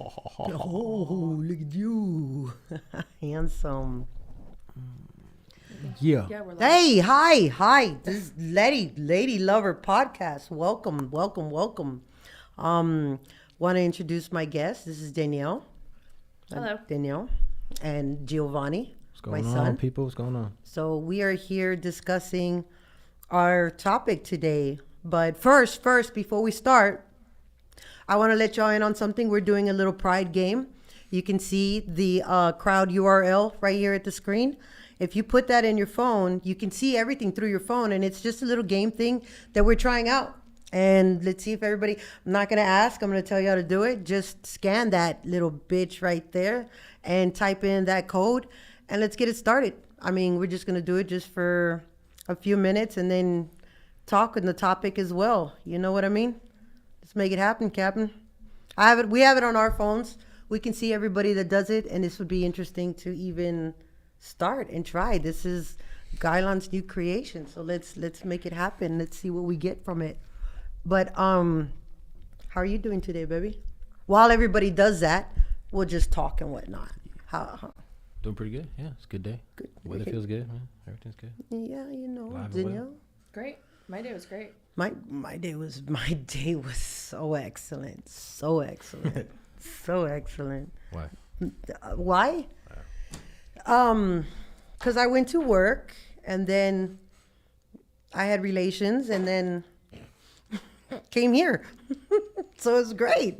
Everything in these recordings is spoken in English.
Oh, look at you. Handsome. Yeah. Yeah, we're live. Hey, hi. This is Lettie, Lady Lover Podcast. Welcome. Want to introduce my guest. This is Danielle. Hello. Danielle and Giovanni, What's my going on, son. people? What's going on? So we are here discussing our topic today. But first, before we start, I want to let y'all in on something. We're doing a little pride game. You can see the crowd URL right here at the screen. If you put that in your phone, you can see everything through your phone, and it's just a little game thing that we're trying out. And let's see if everybody, I'm not going to ask, I'm going to tell you how to do it. Just scan that little bitch right there and type in that code, and let's get it started. I mean, we're just going to do it just for a few minutes and then talk on the topic as well. You know what I mean? Let's make it happen, Captain. We have it on our phones. We can see everybody that does it, and this would be interesting to even start and try. This is Guylan's new creation, so let's make it happen. Let's see what we get from it. But how are you doing today, baby? While everybody does that, we'll just talk and whatnot. How Doing pretty good. Yeah, it's a good day. good? Weather feels good. Man. Everything's good. Yeah, you know, Live and well. Danielle. Great. My day was great. My day was so excellent, so excellent. Why? Why? Because I went to work and then I had relations and then came here. So it was great.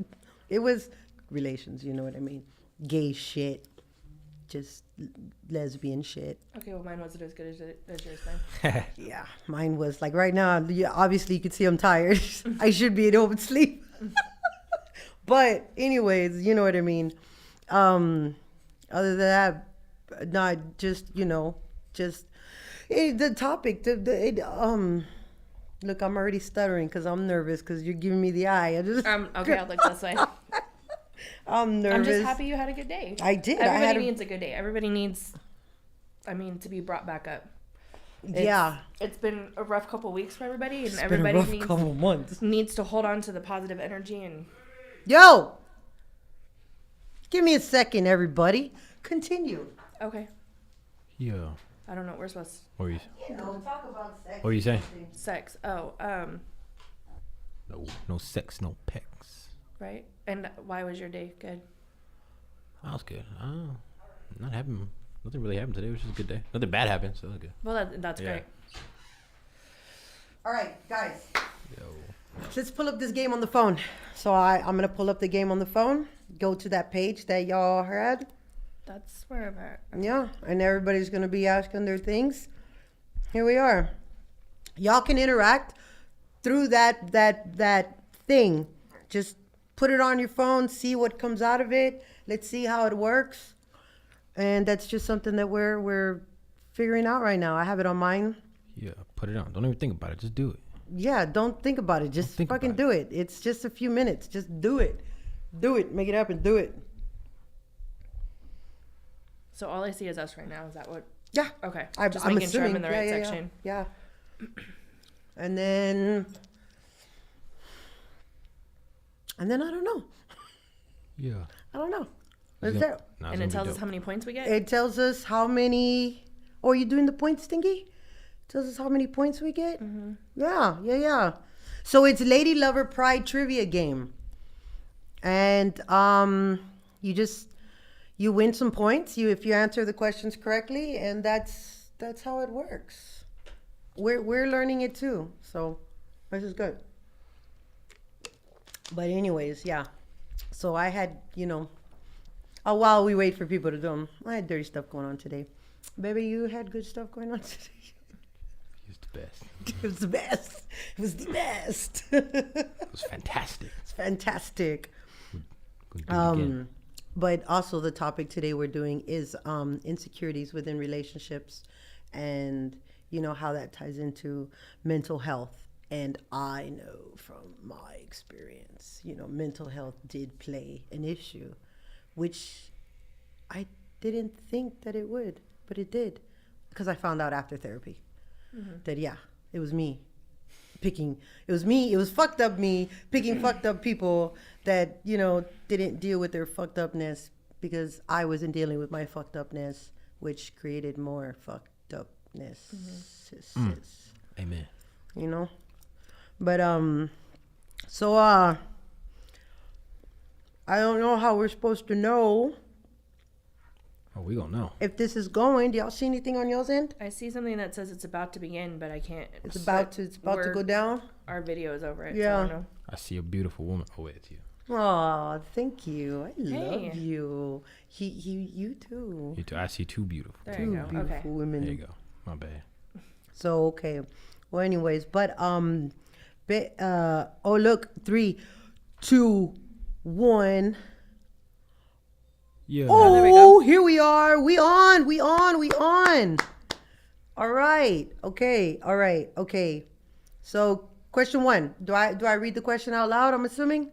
It was relations, you know what I mean? Gay shit, just lesbian shit. Okay, well, mine wasn't as good as yours then. Yeah, mine was like right now. Obviously, you can see I'm tired. I should be at home and sleep. But anyways, you know what I mean. Other than that, not just the topic. Look, I'm already stuttering because I'm nervous because you're giving me the eye. Okay, I'll look this way. I'm nervous. I'm just happy you had a good day. I did. Everybody needs a good day. Everybody needs, to be brought back up. It's been a rough couple weeks for everybody, and been a everybody rough couple months. needs to hold on to the positive energy. And Yo, give me a second, everybody. Continue. okay, Yeah. I don't know. We're supposed What were you? Talk about sex. What were you saying? to sex. Oh, No sex, no pecs. right. And why was your day good? That was good. Nothing really happened today. It was just a good day. Nothing bad happened, so it was good. Well, that's Yeah. great. All right, guys. Yo. Let's pull up this game on the phone. So I'm going to pull up the game on the phone. Go to that page that y'all had. That's where I'm at. Yeah, and everybody's going to be asking their things. Here we are. Y'all can interact through that thing. Just put it on your phone, see what comes out of it. Let's see how it works. And that's just something that we're figuring out right now. I have it on mine. Yeah, put it on. Don't even think about it. Just do it. Yeah, don't think about it. Just think fucking about do it. It's just a few minutes. Just do it. Do it. Make it happen. Do it. So all I see is us right now. Is that what? Yeah. Okay. I'm Just making sure I'm assuming. in the right section. Yeah. And then I don't know. Yeah. I don't know. It's Is gonna- that? nah, it's And gonna it be tells us dope. how many points we get. It tells us how many. Oh, are you doing the points thingy? Tells us how many points we get. Mm-hmm. Yeah. So it's Lady Lover Pride trivia game, and you win some points. If you answer the questions correctly, and that's how it works. We're learning it too, so this is good. But anyways, yeah. So I had, while we wait for people to do them, I had dirty stuff going on today. Baby, you had good stuff going on today. It's the best. It was the best. It was the best. It was fantastic. It's fantastic. Good again. But also the topic today we're doing is insecurities within relationships and, how that ties into mental health. And I know from my experience, mental health did play an issue, which I didn't think that it would, but it did. Because I found out after therapy that, yeah, it was me. picking. It was me. It was fucked up me picking fucked up people that, you know, didn't deal with their fucked upness because I wasn't dealing with my fucked upness, which created more fucked upness. Amen. You know? But, so, I don't know how we're supposed to know Oh, we gonna know. if this is going. Do y'all see anything on y'all's end? I see something that says it's about to begin, but I can't. It's about to go down. Our video is over it. Yeah. So I don't know. I see a beautiful woman. Oh, wait, it's you. Oh, thank you. I Hey. love you. You too. You too. I see two beautiful. There Two you go. beautiful Okay. women. There you go. My bad. So okay. Well, anyways, but oh look, 3, 2, 1. Yeah. there we Oh, go. here we are. We on. All right. Okay. All right. Okay. So question 1. Do I read the question out loud? I'm assuming.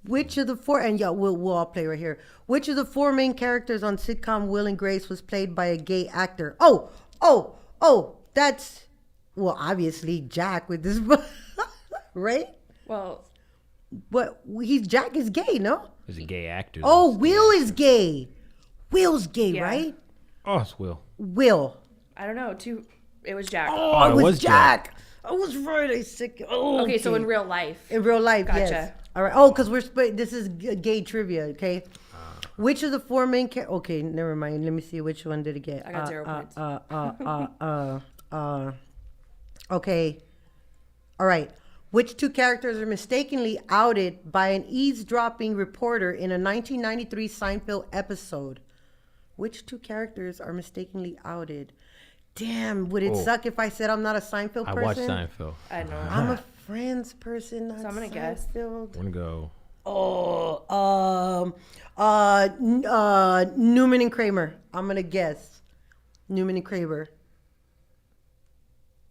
Which of the 4, and yeah, we'll all play right here. Which of the 4 main characters on sitcom Will and Grace was played by a gay actor? Oh, that's, well, obviously Jack with this, right? Well, But Jack is gay, no? There's a gay actor. Oh, that's Will gay. is gay. Will's gay, Yeah. right? Oh, it's Will. Will. I don't know. It was Jack. Oh, it it was was Jack. I was right. I sick. Oh, Okay, so in real life. In real life, yes. Gotcha. All right. Oh, because this is gay trivia, okay? Which of the 4 main okay, never mind. Let me see which one did it get. I got 0 points. Okay. All right. Which 2 characters are mistakenly outed by an eavesdropping reporter in a 1993 Seinfeld episode? Which 2 characters are mistakenly outed? Damn, would it suck if I said I'm not a Seinfeld I person? watched Seinfeld. I know. I'm a Friends person, not So I'm gonna guess. Seinfeld. I'm gonna go. Newman and Kramer. I'm gonna guess. Newman and Kramer.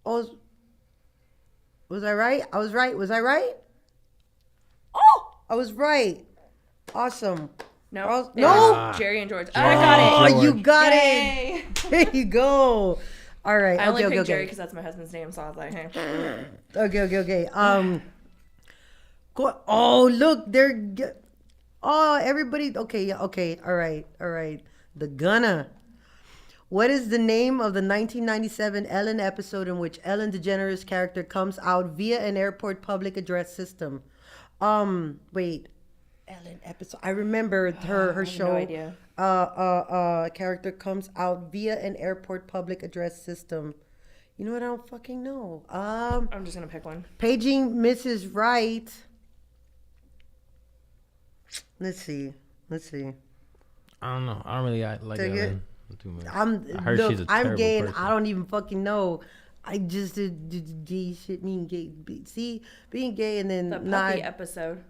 Oh, was I right? I was right. Was I right? Oh, I was right. Awesome. No. No. No. Jerry and George. I got Oh, it. you got Yay. it. There you go. All right. I only Okay. picked Jerry because that's my husband's name, so I was like, hey. Okay. Oh, look, everybody. Okay. All right. The Gunna. What is the name of the 1997 Ellen episode in which Ellen DeGeneres' character comes out via an airport public address system? Wait. Ellen episode. I remember her show. No idea. Character comes out via an airport public address system. You know what? I don't fucking know. I'm just gonna pick one. Paging Mrs. Wright. Let's see. I don't know. I don't really like Take it. Ellen too much. I'm I heard she's a I'm terrible gay and person. I don't even fucking know. I just did gay shit mean gay. See, being gay and then The not. puppy episode.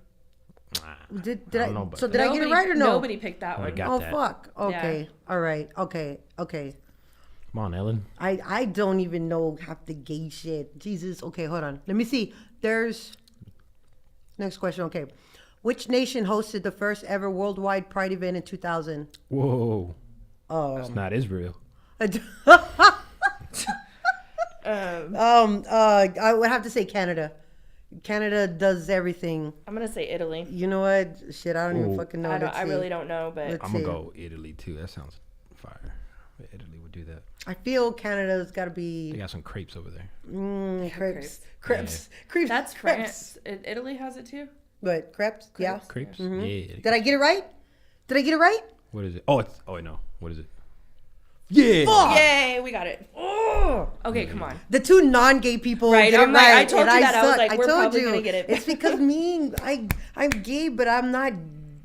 Nah, Did I I? don't know about So that. did I get it right or no? Nobody picked that I one. got Oh that. fuck. Okay. All right. Okay. Come on, Ellen. I don't even know half the gay shit. Jesus. Okay, hold on. Let me see. There's next question. Okay. Which nation hosted the first ever worldwide pride event in 2000? Whoa. It's not Israel. I would have to say Canada. Canada does everything. I'm gonna say Italy. You know what? Shit, I don't even Ooh. fucking know. I really don't know, but Let's I'm gonna see. go Italy too. That sounds fire. Italy would do that. I feel Canada's got to They be got some crepes over there. crepes. crepes. Crepes. That's crepes. France. Italy has it too. What? Crepes? Yeah. Crepes. Crepes? Yeah. Did I get it right? What is it? Oh, wait, no. What is it? Yeah. Fuck! Yay, we got it. Oh! Okay, come on. The 2 non-gay people Right, did I'm it like, right. I told and you that. I was suck. like, we're told probably you. gonna get it. It's because I'm gay, but I'm not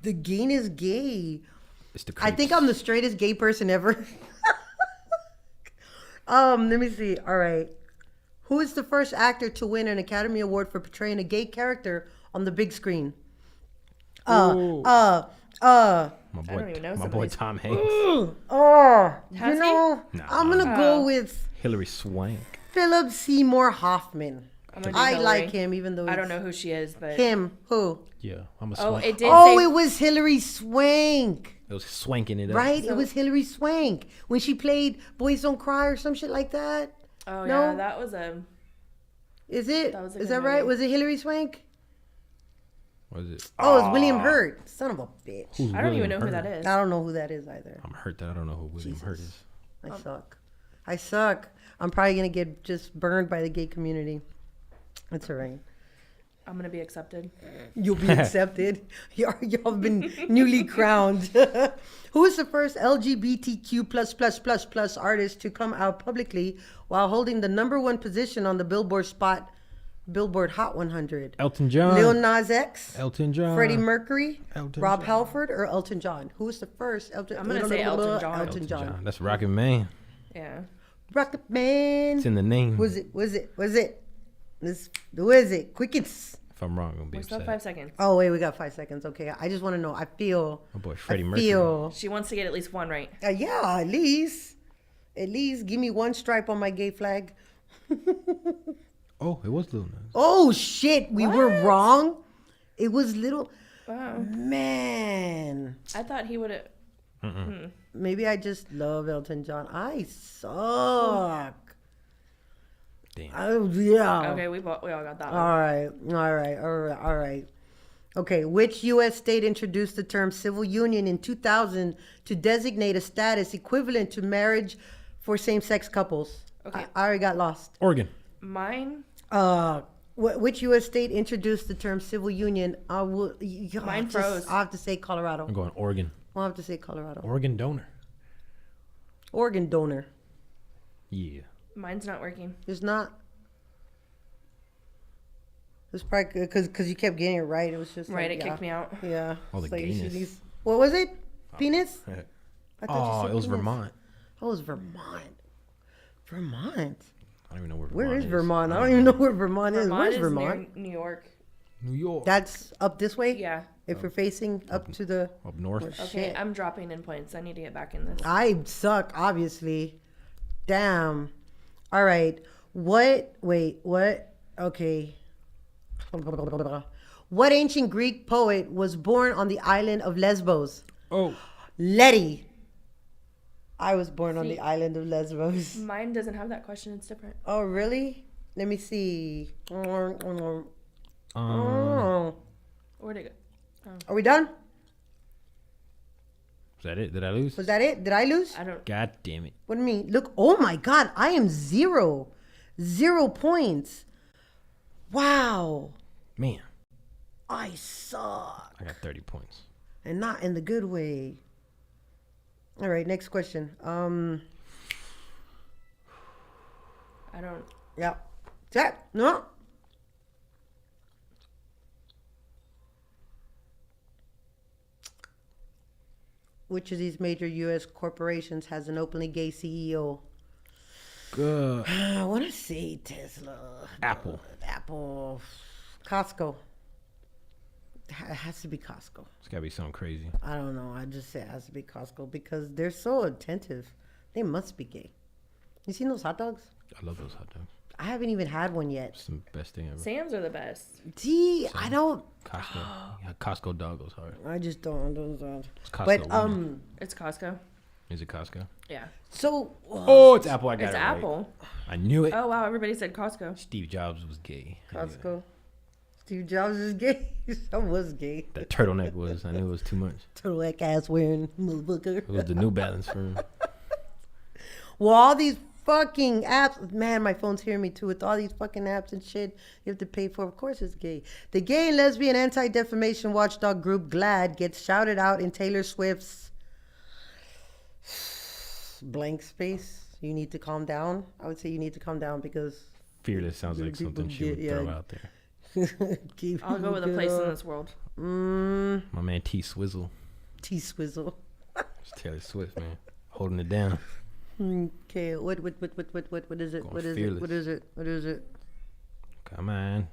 the gayness gay. It's the I crepes. think I'm the straightest gay person ever. Let me see. All right. Who is the first actor to win an Academy Award for portraying a gay character on the big screen? Ooh. I My don't even know my some of boy these. Tom Hanks. You Has he? know, No. I'm going to go with Hillary Swank. Philip Seymour Hoffman. I'm gonna do I Hillary. like him, even though I don't know who she is, but him. Who? Yeah, I'm a oh, swank. it did. Oh, say, it was Hillary Swank. It was swanking it up. Right? So- It was Hillary Swank when she played Boys Don't Cry or some shit like that. Oh No? yeah, that was a. Is it? That was a Is good that right? movie. Was it Hilary Swank? What is it? Oh, it's William Hurt. Son of a bitch. Who's I don't even William know who Hurt? that is. I don't know who that is either. I'm hurt that I don't know who William Hurt Jesus. is. I suck. I suck. I'm probably gonna get just burned by the gay community. It's alright. I'm gonna be accepted. You'll be accepted. Y'all been newly crowned. Who is the first LGBTQ plus artist to come out publicly while holding the #1 position on the Billboard Hot 100? Elton John. Lil Nas X, Elton John. Freddie Mercury, Elton Rob John. Halford, or Elton John? Who is the first? I'm gonna say Elton John. Elton John. That's Rocket Man. Yeah. Rocket Man. It's in the name. Was it? This, who is it? Quickens. If I'm wrong, I'm gonna be We still upset. have 5 seconds. Oh wait, we got 5 seconds. Okay, I just want to know. I feel. My boy Freddie I Mercury. feel. She wants to get at least one right. Yeah, at least give me one stripe on my gay flag. Oh, it was Lil Nas. Oh shit, we were What? wrong. It was little Wow. man. I thought he would have. Maybe I just love Elton John. I suck. Damn. Oh yeah. Okay, we all got that one. All right. Okay, which U.S. state introduced the term civil union in 2000 to designate a status equivalent to marriage for same-sex couples? Okay. I already got lost. Oregon. Mine. Which U.S. state introduced the term civil union? Mine froze. I'll have to say Colorado. I'm going Oregon. I'll have to say Colorado. Oregon donor. Organ donor. Yeah. Mine's not working. It's not. It's probably because you kept getting it right. It was just Right, like, it kicked me out. Yeah. All the It's like she gayness. needs- What was it? Penis? I thought you Oh, said it was penis. Vermont. Oh, it was Vermont. Vermont. I don't even know where Where Vermont is Vermont? I don't even know where Vermont is. Vermont Where's is Vermont? near New York. New York. That's up this way? Yeah. If we're facing up to the. Up north. Oh, Okay, shit. I'm dropping in points. I need to get back in this. I suck, obviously. Damn. All right. What? Wait, what? Okay. What ancient Greek poet was born on the island of Lesbos? Oh. Lettie. I was born on See. the island of Lesbos. Mine doesn't have that question. It's different. Oh, really? Let me see. Um, Where'd it go? Are we done? is that it? Did I lose? Was that it? Did I lose? I don't. God damn it. What do you mean? Look, oh my God, I am 0. 0 points. Wow. Man, I suck. I got 30 points. And not in the good way. All right, next question. I don't. Yeah. That, no. Which of these major U.S. corporations has an openly gay CEO? Good. I want to say Tesla. Apple. Apple. Costco. It has to be Costco. It's gotta be something crazy. I don't know. I just say it has to be Costco because they're so attentive. They must be gay. You seen those hot dogs? I love those hot dogs. I haven't even had one yet. It's the best thing ever. Sam's are the best. Gee, I don't. Costco. Yeah, Costco dog goes hard. I just don't. It's Costco. But winner. It's Costco. Is it Costco? Yeah. so Oh, it's Apple. I got It's it right. Apple. I knew it. Oh wow, everybody said Costco. Steve Jobs was gay. I knew that. Costco. Steve Jobs is gay. I was gay. That turtleneck was. I knew it was too much. Turtleneck ass wearing motherfucker. It was the New Balance for him. Well, all these fucking apps, man, my phone's hearing me too. With all these fucking apps and shit, you have to pay for. Of course, it's gay. The gay and lesbian anti-defamation watchdog group GLAAD gets shouted out in Taylor Swift's blank space. You need to calm down. I would say you need to calm down because Fearless sounds like People something she would get- throw yeah. out there. I'll go with a place in this world. My man T Swizzle. T Swizzle. It's Taylor Swift, man. Holding it down. Okay, what is it? Going What is it? fearless. What is it? What is it? Come on.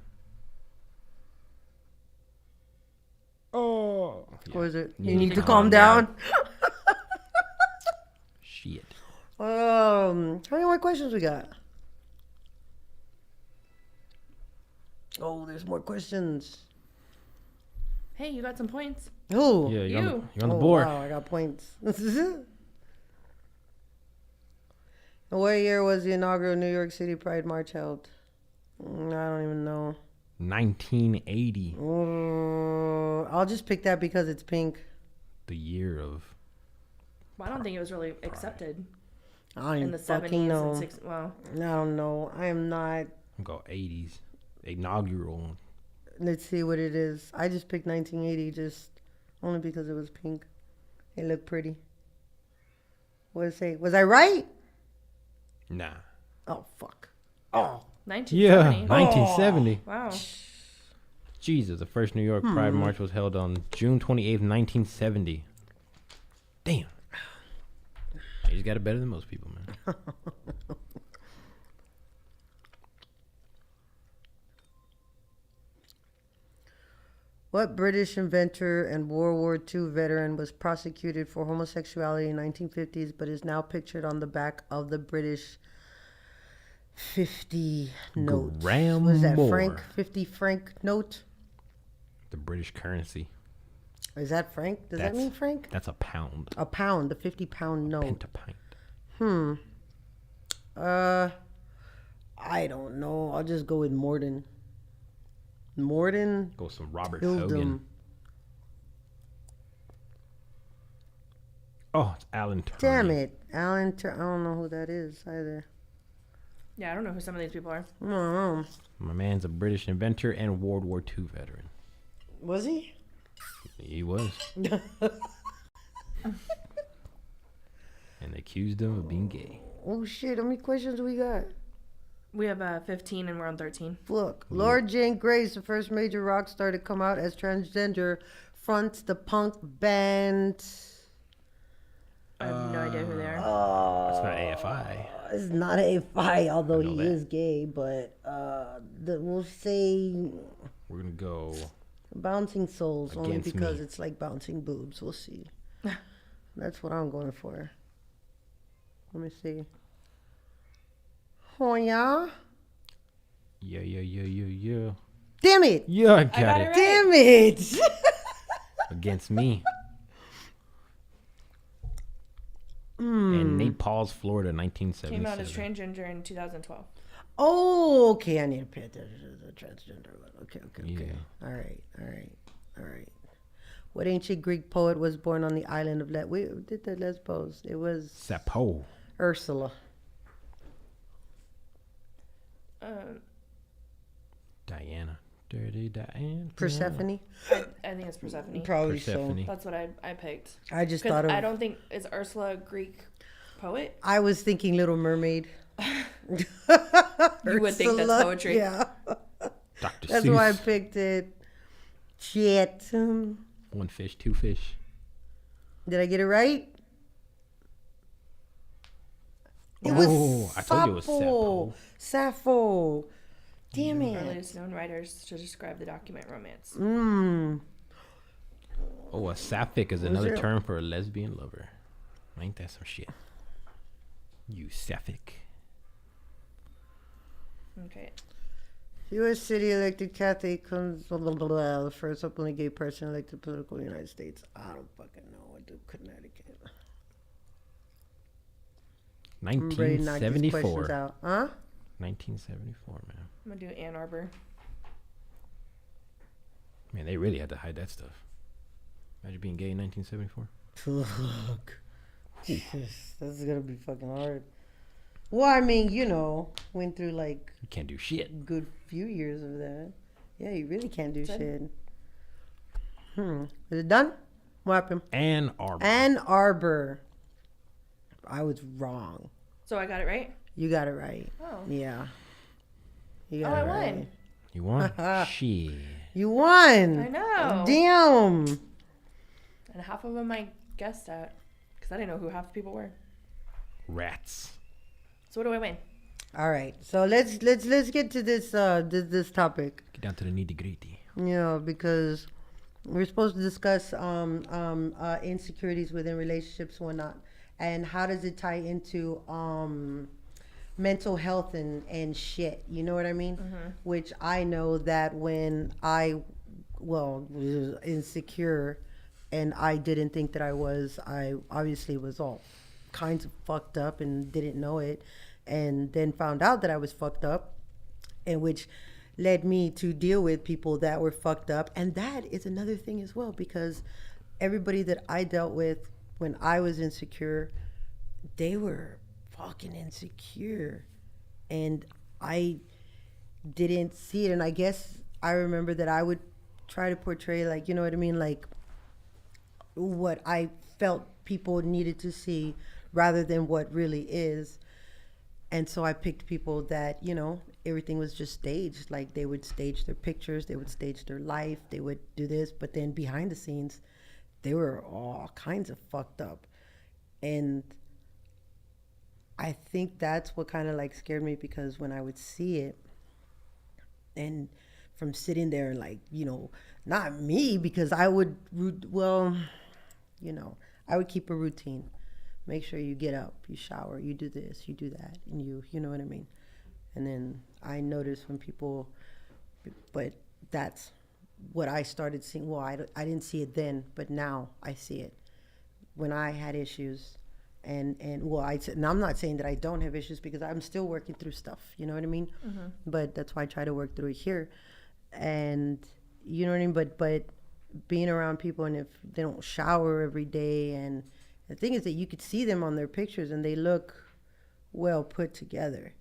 Oh. What is it? You You need to calm down. Shit. How many more questions we got? Oh, there's more questions. Hey, you got some points. Oh, Yeah, you're on You. you're on the board. Wow, I got points. What year was the inaugural New York City Pride March held? I don't even know. 1980, I'll just pick that because it's pink. the year of. Well, I don't think it was really accepted I don't in even the fucking 70s know. and 60s. Well, I don't know. I am not. I'm going 80s. Inaugural. Let's see what it is. I just picked 1980 just only because it was pink. It looked pretty. What did it say? Was I right? Nah. Oh, fuck. Oh. 1970. 1970. Wow. Jesus, the first New York Pride March was held on June 28th, 1970. Damn. He's got it better than most people, man. What British inventor and World War II veteran was prosecuted for homosexuality in 1950s but is now pictured on the back of the British 50 note? Graham Was that Moore. Frank? 50 franc note? The British currency. Is that franc? Does that That's- mean franc? That's a pound. A pound, the 50-pound note. Pentapint. I don't know. I'll just go with Morden. Morden Go some Robert killed Hogan. him. Oh, it's Alan Turing. Damn it. I don't know who that is either. Yeah, I don't know who some of these people are. I don't know. My man's a British inventor and World War II veteran. Was he? He was. And they accused him of being gay. Oh shit, how many questions we got? We have 15 and we're on 13. Look, Lord Jane Grey's the first major rock star to come out as transgender, fronts the punk band. I have no idea who they are. It's not AFI. It's not AFI, although I know he that. is gay, but we'll say We're going to go. Bouncing Souls, only Against because me. it's like bouncing boobs. We'll see. That's what I'm going for. Let me see. Oh, yeah? Yeah. Damn it! Yeah, I got, got it. it right. Damn it! Against me. And Naples, Florida, 1977. Came out as transgender in 2012. Oh, okay. I need to pay attention to the transgender one. Okay. Yeah. All right. What ancient Greek poet was born on the island of We did the Lesbos. It was Sappho. Ursula. Diana. Dirty Diana. Persephone? I think it's Persephone. Probably Persephone. so. That's what I picked. I just Because thought of. I don't think, is Ursula a Greek poet? I was thinking Little Mermaid. You would think that's Ursula, poetry. Yeah. Dr. That's Seuss. why I picked it. Shit. One fish, two fish. Did I get it right? It Oh, I told you it was Sappho. Sappho. Damn it. Earliest known writers to describe the document romance. Oh, a sapphic is another it? term for a lesbian lover. Ain't that some shit? You sapphic. Okay. U.S. city elected Kathy the first openly gay person elected political in the United States. I don't fucking know. I do Connecticut. I'm ready to knock these questions 1974. out. Huh? 1974, man. I'm going to do Ann Arbor. Man, they really had to hide that stuff. Imagine being gay in 1974. Fuck. This is gonna be fucking hard. Well, I mean, went through like You can't do shit. a good few years of that. Yeah, you really can't do shit. Is it done? What happened? Ann Arbor. Ann Arbor. I was wrong. So I got it right? You got it right. Oh. Yeah. You Oh, got I it won. right. You won? Shit. You won. I know. Damn. And half of them I guessed at. Because I didn't know who half the people were. Rats. So what do I win? All right. So let's get to this topic. Get down to the nitty gritty. Because we're supposed to discuss insecurities within relationships and whatnot, and how does it tie into mental health and shit. You know what I mean? Which I know that when I was insecure, and I didn't think that I obviously was all kinds of fucked up and didn't know it, and then found out that I was fucked up. and which led me to deal with people that were fucked up. And that is another thing as well, because everybody that I dealt with when I was insecure, they were fucking insecure, and I didn't see it. And I guess I remember that I would try to portray, like, you know what I mean, like what I felt people needed to see rather than what really is. And so I picked people that, you know, everything was just staged. Like, they would stage their pictures, they would stage their life, they would do this, but then behind the scenes, they were all kinds of fucked up. And I think that's what kind of like scared me, because when I would see it, and from sitting there and like, you know, not me, because I would, well, you know, I would keep a routine. Make sure you get up, you shower, you do this, you do that, and you know what I mean? And then I noticed when people, but that's what I started seeing. Well, I didn't see it then, but now I see it. When I had issues, and well, and I'm not saying that I don't have issues, because I'm still working through stuff, you know what I mean? Mm-hmm. But that's why I try to work through it here. And you know what I mean? But being around people, and if they don't shower every day, and the thing is that you could see them on their pictures and they look well put together.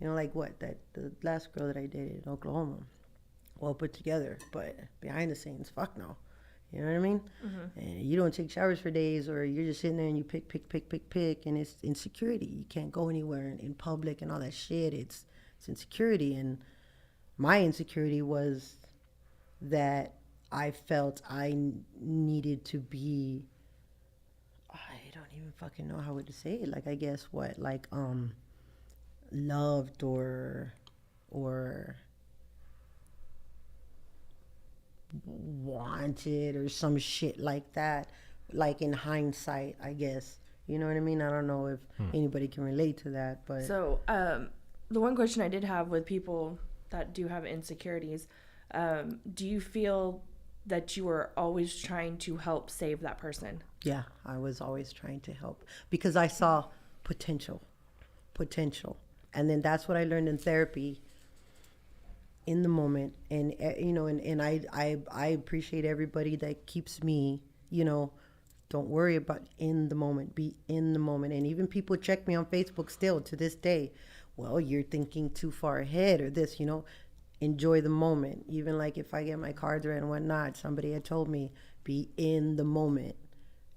You know, like the last girl that I dated in Oklahoma, well put together, but behind the scenes, fuck no. You know what I mean? Mm-hmm. And you don't take showers for days, or you're just sitting there and you pick, and it's insecurity. You can't go anywhere in public and all that shit. It's insecurity. And my insecurity was that I felt I needed to be, I don't even fucking know how to say it. Like, I guess what, like, loved or wanted or some shit like that. Like, in hindsight, I guess. You know what I mean? I don't know if anybody can relate to that, but. So, the one question I did have with people that do have insecurities, do you feel that you were always trying to help save that person? Yeah, I was always trying to help, because I saw potential. And then that's what I learned in therapy, in the moment. And, you know, and I appreciate everybody that keeps me, you know, don't worry about in the moment, be in the moment. And even people check me on Facebook still to this day. Well, you're thinking too far ahead, or this, you know. Enjoy the moment. Even like if I get my cards read and whatnot, somebody had told me, be in the moment.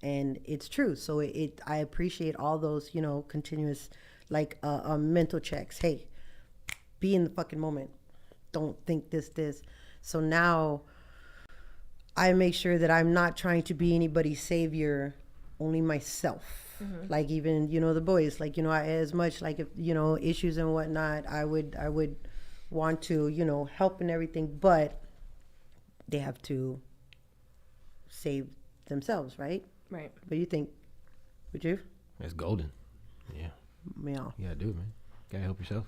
And it's true. So I appreciate all those, you know, continuous, like, mental checks. Hey, be in the fucking moment. Don't think this. So now I make sure that I'm not trying to be anybody's savior, only myself. Mm-hmm. Like, even, you know, the boys, like, you know, as much like, if, you know, issues and whatnot, I would want to, you know, help and everything, but they have to save themselves, right? Right. What do you think? Would you? It's golden. Yeah. Yeah. You gotta do it, man. Gotta help yourself.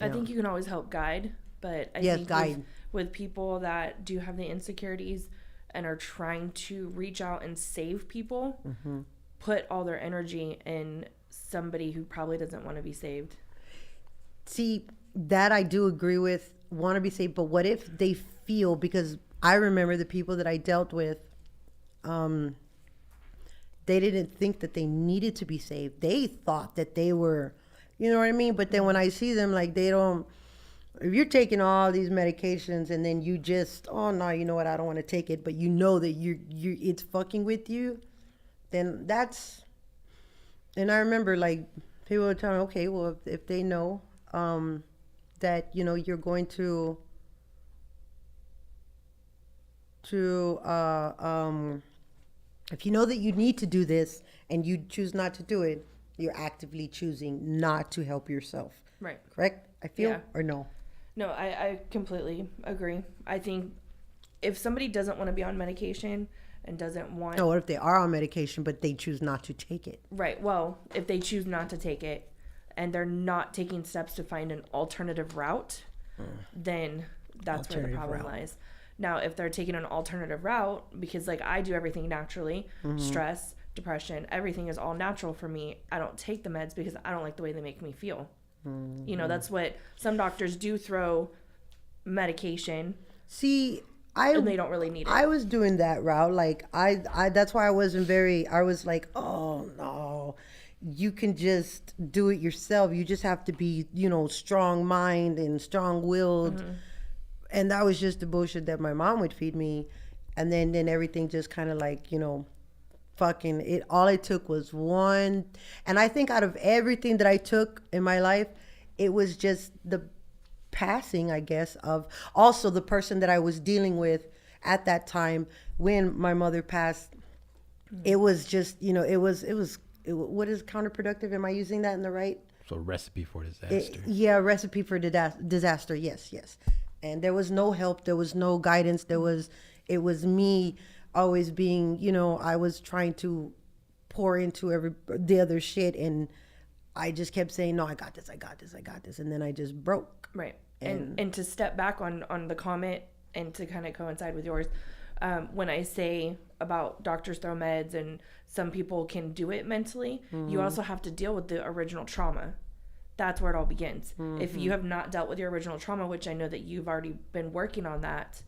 I think you can always help guide, but I think guide. With people that do have the insecurities and are trying to reach out and save people, mm-hmm. put all their energy in somebody who probably doesn't want to be saved. See, that I do agree with, want to be saved, but what if they feel, because I remember the people that I dealt with, they didn't think that they needed to be saved. They thought that they were, you know what I mean? But then when I see them, like, they don't, if you're taking all these medications and then you just, oh no, you know what, I don't want to take it, but you know that it's fucking with you, then that's, and I remember, like, people would tell me, okay, well, if they know, that, you know, you're going to if you know that you need to do this and you choose not to do it, you're actively choosing not to help yourself. Right. Correct? I feel, yeah. Or no? No, I completely agree. I think if somebody doesn't want to be on medication and doesn't want... No, what if they are on medication but they choose not to take it? Right. Well, if they choose not to take it, and they're not taking steps to find an alternative route, then that's where the problem lies. Now, if they're taking an alternative route, because like I do everything naturally, mm-hmm. stress, depression, everything is all natural for me. I don't take the meds because I don't like the way they make me feel. You know, that's what some doctors do, throw medication. See, and they don't really need it. I was doing that route. Like I that's why I wasn't very. I was like, oh no, you can just do it yourself. You just have to be, strong mind and strong willed. And that was just the bullshit that my mom would feed me. And then everything just kind of like, fucking it. All it took was one. And I think out of everything that I took in my life, it was just the passing, I guess, of also the person that I was dealing with at that time when my mother passed. It was just, what is counterproductive? Am I using that in the right? So recipe for disaster. Recipe for disaster. Yes. And there was no help. There was no guidance. It was me always being, I was trying to pour into the other shit. And I just kept saying, no, I got this. And then I just broke. Right. And to step back on the comment and to kind of coincide with yours, when I say about doctors throw meds and some people can do it mentally, you also have to deal with the original trauma. That's where it all begins. If you have not dealt with your original trauma, which I know that you've already been working on that,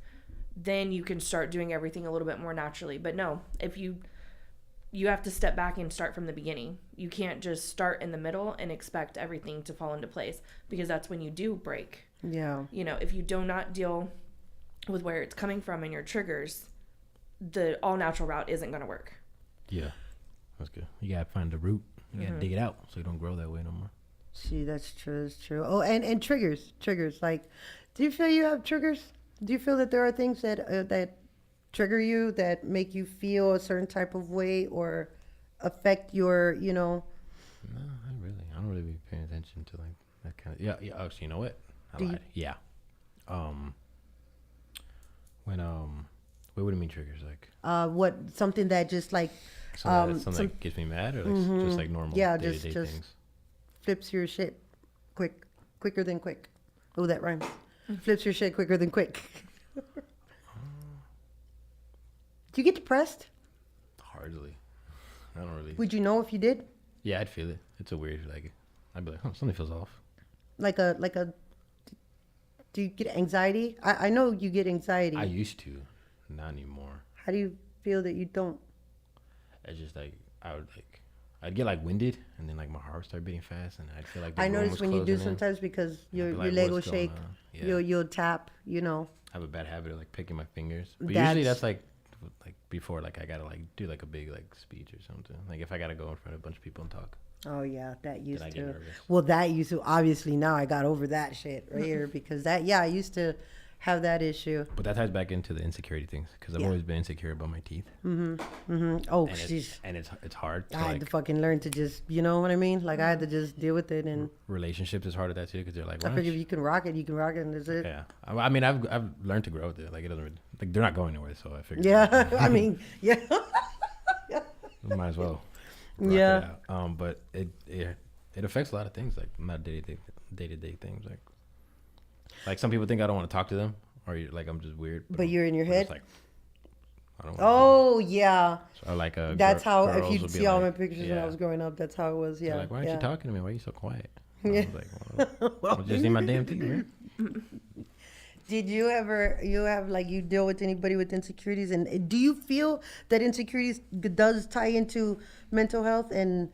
then you can start doing everything a little bit more naturally. But no, if you have to step back and start from the beginning. You can't just start in the middle and expect everything to fall into place, because that's when you do break. Yeah. If you do not deal with where it's coming from and your triggers, the all natural route isn't going to work. Yeah, that's good. You gotta find the root. You gotta dig it out so you don't grow that way no more. See, that's true. Oh, and triggers. Like, do you feel you have triggers? Do you feel that there are things that trigger you, that make you feel a certain type of way or affect your, No, I don't really be paying attention to like that kind of. Yeah. Actually, you know what? I lied. Yeah. When what do you mean triggers? Like what, something that just like something that gets me mad, or like just like normal day-to-day things. Flips your shit quicker than quick. Oh, that rhymes. Flips your shit quicker than quick. Do you get depressed? Hardly. I don't really. Would you know if you did? Yeah, I'd feel it. It's a weird, like, I'd be like, something feels off. Like a. Do you get anxiety? I know you get anxiety. I used to, not anymore. How do you feel that you don't? It's just like I'd get like winded, and then like my heart would start beating fast, and I'd feel like I notice when you do sometimes, because your leg will shake. Yeah. You'll tap. I have a bad habit of like picking my fingers, but usually that's like before like I gotta like do like a big like speech or something. Like if I gotta go in front of a bunch of people and talk. Oh yeah, that used to. Get nervous. Well, that used to. Obviously now I got over that shit right here, because I used to have that issue. But that ties back into the insecurity things, because I've always been insecure about my teeth. Oh, jeez. And it's hard. I had to fucking learn to just, you know what I mean? Like I had to just deal with it. And relationships is hard at that too, because they're like, I figure if you can rock it, and that's it. Yeah, I mean, I've learned to grow with it. Like it doesn't really, like they're not going anywhere, so I figured. Yeah, I mean, yeah. Might as well. Yeah. But it affects a lot of things, like not day-to-day things, like some people think I don't want to talk to them, or like I'm just weird. But you're in your head. Like, I don't yeah. So like that's how. If you see all my pictures when I was growing up, that's how it was. Yeah. They're like, why aren't you talking to me? Why are you so quiet? I was like, well, just need my damn teeth, man. Did you ever you deal with anybody with insecurities, and do you feel that insecurities does tie into mental health? And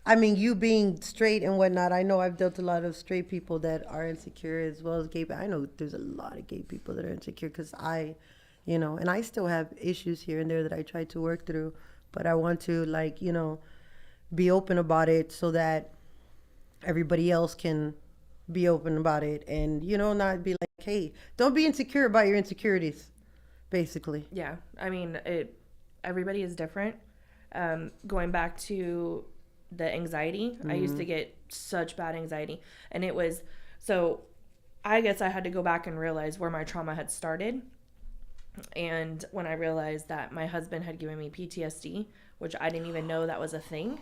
I mean, you being straight and whatnot, I know I've dealt with a lot of straight people that are insecure, as well as gay. I know there's a lot of gay people that are insecure, because and I still have issues here and there that I try to work through, but I want to be open about it so that everybody else can be open about it, and not be like, hey, don't be insecure about your insecurities, basically. Yeah, I mean, everybody is different. Going back to the anxiety, I used to get such bad anxiety, and it was, so I guess I had to go back and realize where my trauma had started. And when I realized that my husband had given me PTSD, which I didn't even know that was a thing,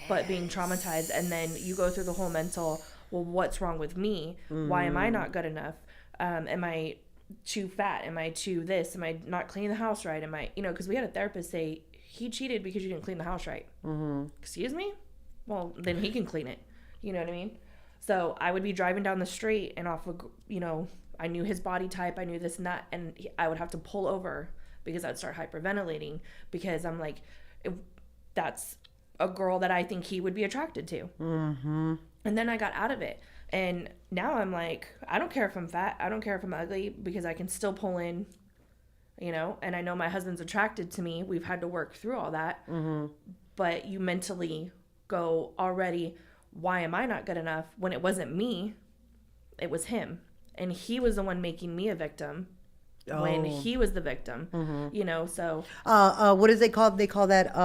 but being traumatized, and then you go through the whole mental, well, what's wrong with me? Why am I not good enough? Am I too fat? Am I too this? Am I not cleaning the house right? Am I, because we had a therapist say, he cheated because you didn't clean the house right. Excuse me? Well, then he can clean it. You know what I mean? So I would be driving down the street and off of, I knew his body type, I knew this and that, and I would have to pull over because I'd start hyperventilating because I'm like, that's a girl that I think he would be attracted to. Mm-hmm. And then I got out of it. And now I'm like, I don't care if I'm fat. I don't care if I'm ugly because I can still pull in, and I know my husband's attracted to me. We've had to work through all that. Mm-hmm. But you mentally go already, why am I not good enough? When it wasn't me, it was him. And he was the one making me a victim when he was the victim, so. What is they call? They call that,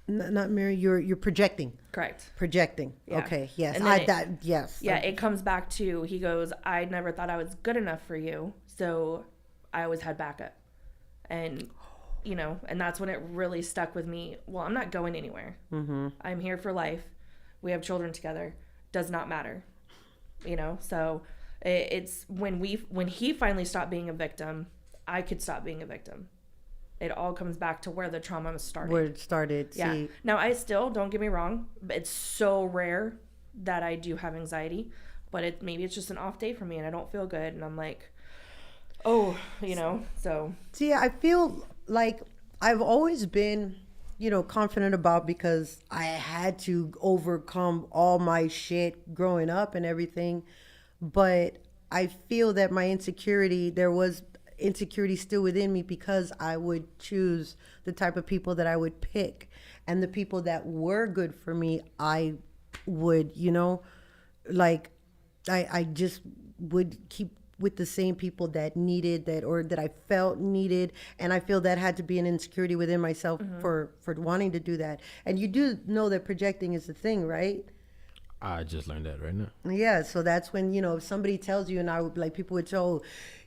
not mirror, you're projecting. Correct. Projecting. Yeah. Okay. Yes. Yes. Yeah. It comes back to, he goes, I never thought I was good enough for you. So I always had backup. And, and that's when it really stuck with me. Well, I'm not going anywhere. Mm-hmm. I'm here for life. We have children together. Does not matter. So it's when he finally stopped being a victim, I could stop being a victim. It all comes back to where the trauma started. Where it started. Yeah. See. Now, I still, don't get me wrong, but it's so rare that I do have anxiety. But maybe it's just an off day for me and I don't feel good. And I'm like, so. See, I feel like I've always been, confident about, because I had to overcome all my shit growing up and everything. But I feel that my insecurity, there was insecurity still within me because I would choose the type of people that I would pick, and the people that were good for me, I would, I just would keep with the same people that needed that, or that I felt needed. And I feel that had to be an insecurity within myself for wanting to do that. And you do know that projecting is the thing, right? I just learned that right now. Yeah, so that's when, if somebody tells you, and I would, like, people would say, oh,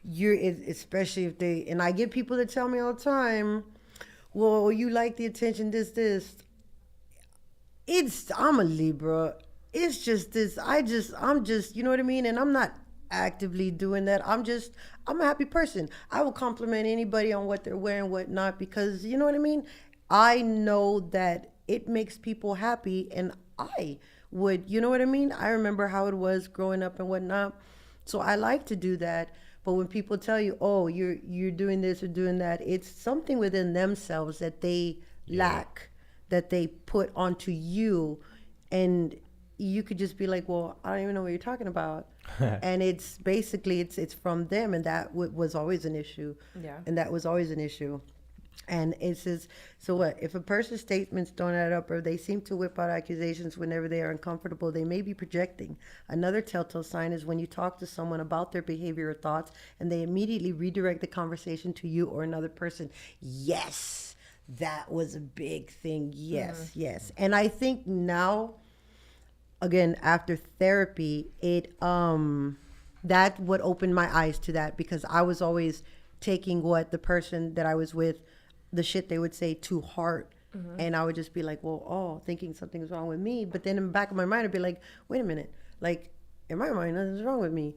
especially if they, and I get people that tell me all the time, well, you like the attention, this. I'm a Libra. It's just this, I'm just, you know what I mean? And I'm not actively doing that. I'm a happy person. I will compliment anybody on what they're wearing, what not, because, you know what I mean? I know that it makes people happy, and I would, you know what I mean? I remember how it was growing up and whatnot. So I like to do that. But when people tell you, oh, you're doing this or doing that, it's something within themselves that they lack, that they put onto you. And you could just be like, well, I don't even know what you're talking about. And it's basically, it's from them. And that was always an issue. Yeah. And that was always an issue. And it says, so what? If a person's statements don't add up, or they seem to whip out accusations whenever they are uncomfortable, they may be projecting. Another telltale sign is when you talk to someone about their behavior or thoughts, and they immediately redirect the conversation to you or another person. Yes, that was a big thing. Yes, yes. And I think now, again, after therapy, that would open my eyes to that, because I was always taking what the person that I was with, the shit they would say, to heart. And I would just be like, well, thinking something's wrong with me. But then in the back of my mind, I'd be like, wait a minute, like, in my mind, nothing's wrong with me.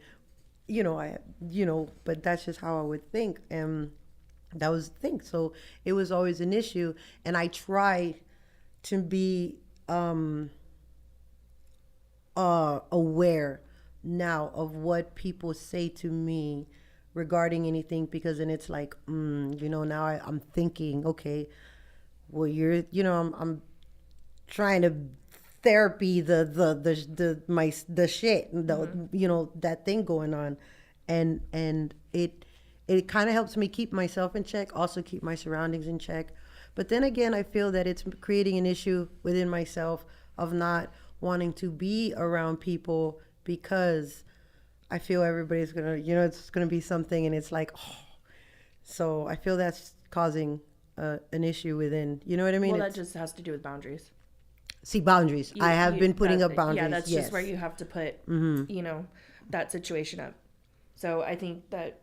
But that's just how I would think. And that was the thing. So it was always an issue. And I try to be aware now of what people say to me regarding anything, because then it's like, now I'm thinking, okay, well, I'm trying to therapy the shit, that thing going on, and it kind of helps me keep myself in check, also keep my surroundings in check. But then again, I feel that it's creating an issue within myself of not wanting to be around people, because I feel everybody's gonna, it's gonna be something, and it's like, so I feel that's causing an issue within, you know what I mean? Well, that just has to do with boundaries. See, boundaries. I have been putting up boundaries. Yeah, that's just where you have to put, that situation up. So I think that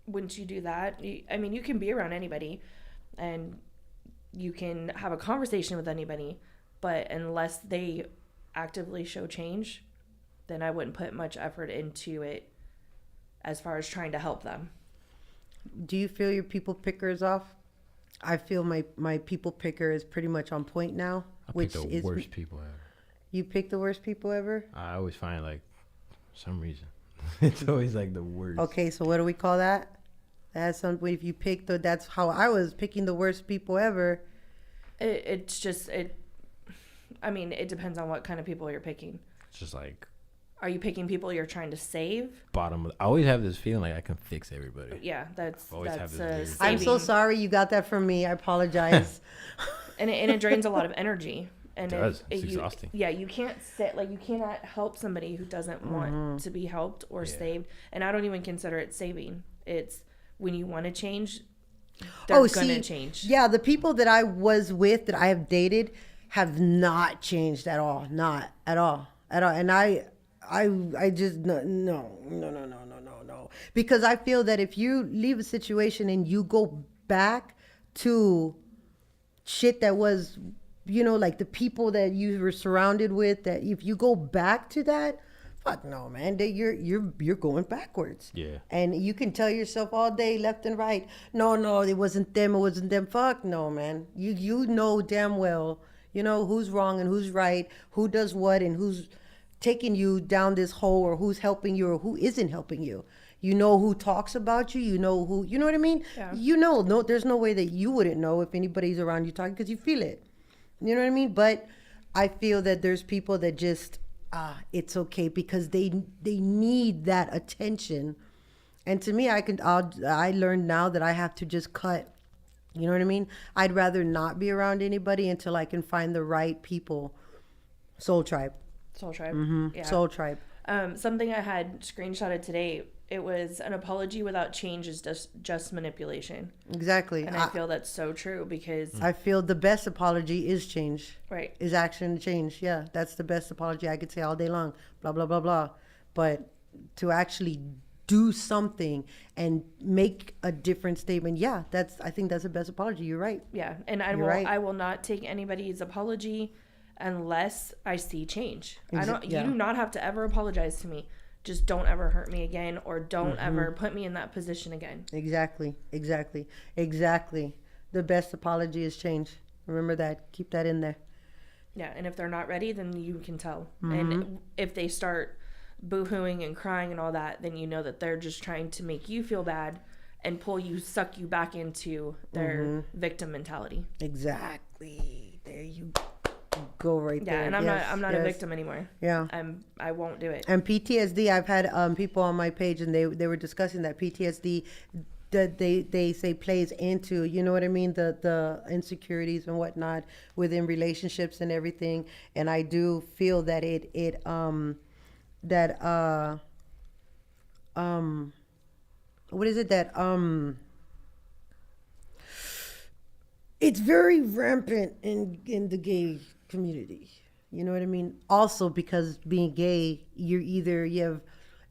once you do that, you can be around anybody, and you can have a conversation with anybody, but unless they actively show change, then I wouldn't put much effort into it as far as trying to help them. Do you feel your people picker is off? I feel my people picker is pretty much on point now. I pick the worst people ever. You pick the worst people ever? I always find like some reason it's always like the worst. Okay, so what do we call that? That's something. If you pick that's how I was picking the worst people ever. It's just it. I mean, it depends on what kind of people you're picking. It's just like, are you picking people you're trying to save? bottom of, I always have this feeling like I can fix everybody. Yeah, that's always have that's this I'm so sorry you got that from me. I apologize. and it drains a lot of energy. And It does. It's exhausting. Yeah, you can't you cannot help somebody who doesn't want to be helped or saved. And I don't even consider it saving. It's when you want to change, they're gonna change. Yeah, the people that I was with, that I have dated, have not changed at all. Not at all. At all. And I just, no. Because I feel that if you leave a situation and you go back to shit that was, like the people that you were surrounded with, that if you go back to that, fuck no, man, that you're going backwards. Yeah. And you can tell yourself all day, left and right, no, it wasn't them. Fuck no, man. You know damn well, who's wrong and who's right, who does what, and who's taking you down this hole, or who's helping you or who isn't helping you. You know who talks about you. You know who, you know what I mean? Yeah. No, there's no way that you wouldn't know if anybody's around you talking, because you feel it. You know what I mean? But I feel that there's people that just, it's okay, because they need that attention. And to me, I learned now that I have to just cut. You know what I mean? I'd rather not be around anybody until I can find the right people. Soul Tribe. Mm-hmm. Yeah. Soul Tribe. Something I had screenshotted today. It was an apology without change is just manipulation. Exactly. And I feel that's so true, because I feel the best apology is change. Right. Is action and change. Yeah, that's the best apology I could say all day long. Blah, blah, blah, blah. But to actually do something and make a different statement, yeah, I think that's the best apology. You're right. Yeah, and I will not take anybody's apology unless I see change. You do not have to ever apologize to me. Just don't ever hurt me again, or don't ever put me in that position again. Exactly. The best apology is change. Remember that. Keep that in there. Yeah, and if they're not ready, then you can tell. And if they start boo-hooing and crying and all that, then you know that they're just trying to make you feel bad and suck you back into their victim mentality. Exactly. There you go, right there. Yeah, and I'm not a victim anymore. Yeah. I won't do it. And PTSD, I've had people on my page, and they were discussing that PTSD, that they say plays into, you know what I mean, the insecurities and whatnot within relationships and everything. And I do feel that what is it that it's very rampant in the gay community. You know what I mean? Also, because being gay,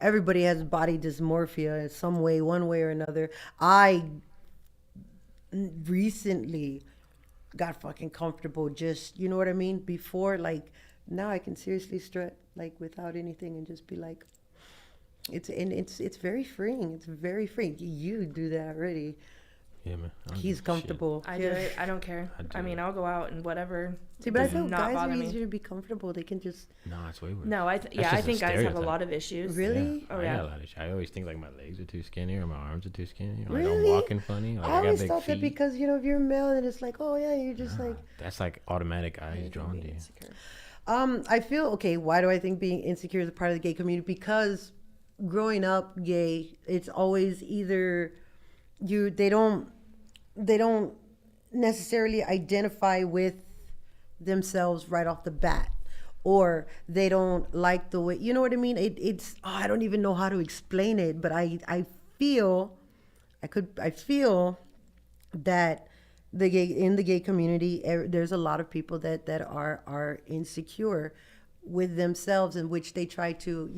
everybody has body dysmorphia in some way, one way or another. I recently got fucking comfortable, just, you know what I mean? Before, like, now I can seriously strut, like, without anything, and just be like, it's very freeing. It's very freeing. You do that already. Yeah, man. He's comfortable. I do it. I don't care. I mean, I'll go out and whatever. See, but I feel guys are easier to be comfortable. They can just. No, it's way worse. No, I think guys have a lot of issues. Really? Yeah. Oh, I yeah. got a lot of issues. I always think like my legs are too skinny or my arms are too skinny. Or Really? like I'm walking funny. Like I always got big thought feet. that because, if you're male, then it's like, oh yeah, you're just like. That's like automatic eyes drawn to you. I feel, okay, why do I think being insecure is a part of the gay community? Because growing up gay, it's always either they don't necessarily identify with themselves right off the bat, or they don't like the way, you know what I mean? I don't even know how to explain it, but I feel that in the gay community, there's a lot of people that are insecure with themselves, in which they try to,